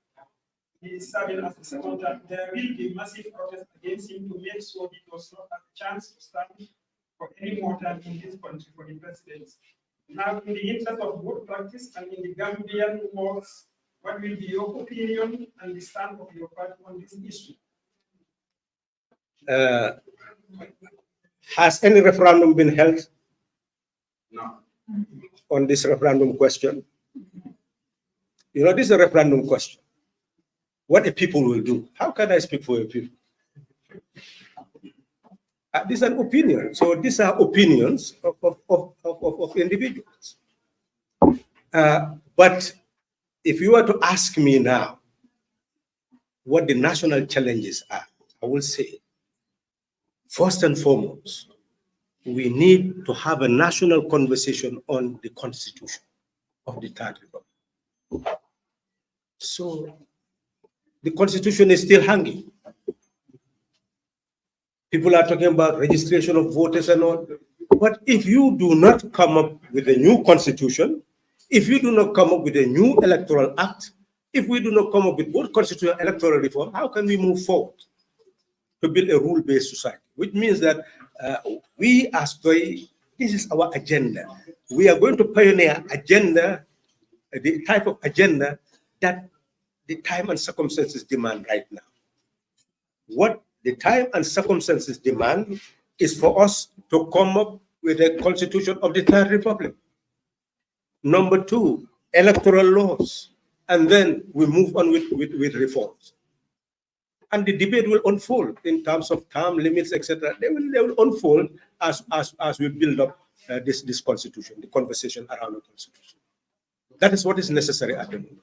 There will be massive protest against him to make sure he does not have a chance to stand for any more time in this country for the presidency. Now, in the interest of good practice and in the Gambian works, what will be your opinion and the stand of your party on this issue? Has any referendum been held? No. On this referendum question? You know, this is a referendum question. What the people will do. How can I speak for the people? This is an opinion. So these are opinions of individuals. But if you were to ask me now what the national challenges are, I will say, first and foremost, we need to have a national conversation on the constitution of the Third Republic. So the constitution is still hanging. People are talking about registration of voters and all. But if you do not come up with a new constitution, if you do not come up with a new electoral act, if we do not come up with both constitutional and electoral reform, how can we move forward to build a rule-based society? Which means that we as DOI, this is our agenda. We are going to pioneer agenda, the type of agenda that the time and circumstances demand right now. What the time and circumstances demand is for us to come up with a constitution of the Third Republic. Number two, electoral laws. And then we move on with reforms. And the debate will unfold in terms of term limits, etc. They will unfold as we build up this constitution, the conversation around the constitution. That is what is necessary at the moment.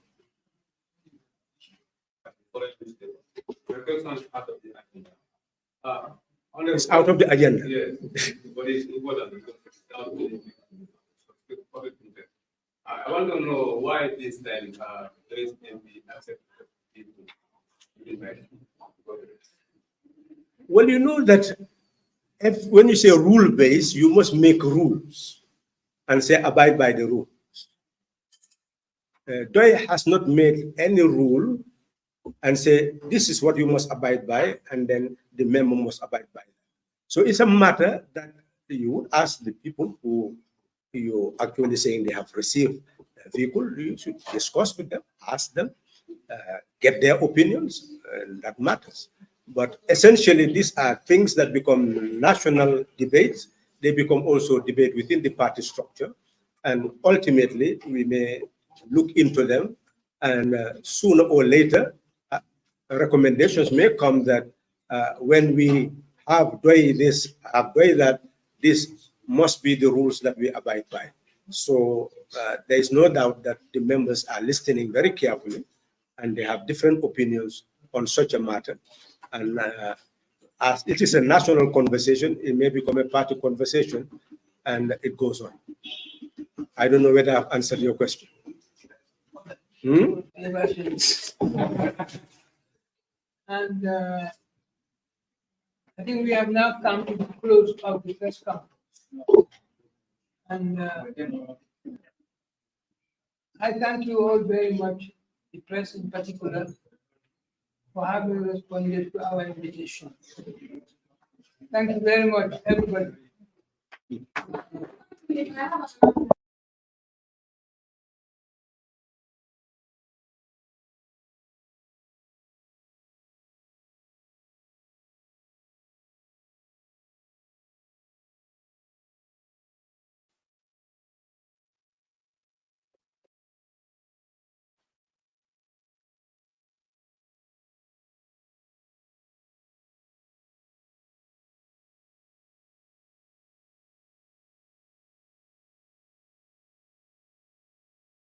It's out of the agenda. Yes, but it's important. I want to know why this time there is MP accepted people. Well, you know that when you say rule-based, you must make rules and say abide by the rules. DOI has not made any rule and say this is what you must abide by, and then the member must abide by. So it's a matter that you would ask the people who you actually saying they have received a vehicle. You should discuss with them, ask them, get their opinions, and that matters. But essentially, these are things that become national debates. They become also debate within the party structure. And ultimately, we may look into them. And sooner or later, recommendations may come that when we have DOI this, have DOI that, this must be the rules that we abide by. So there is no doubt that the members are listening very carefully, and they have different opinions on such a matter. And as it is a national conversation, it may become a party conversation, and it goes on. I don't know whether I've answered your question. And I think we have now come to the close of the press conference. And I thank you all very much, the press in particular, for having responded to our invitation. Thank you very much, everybody.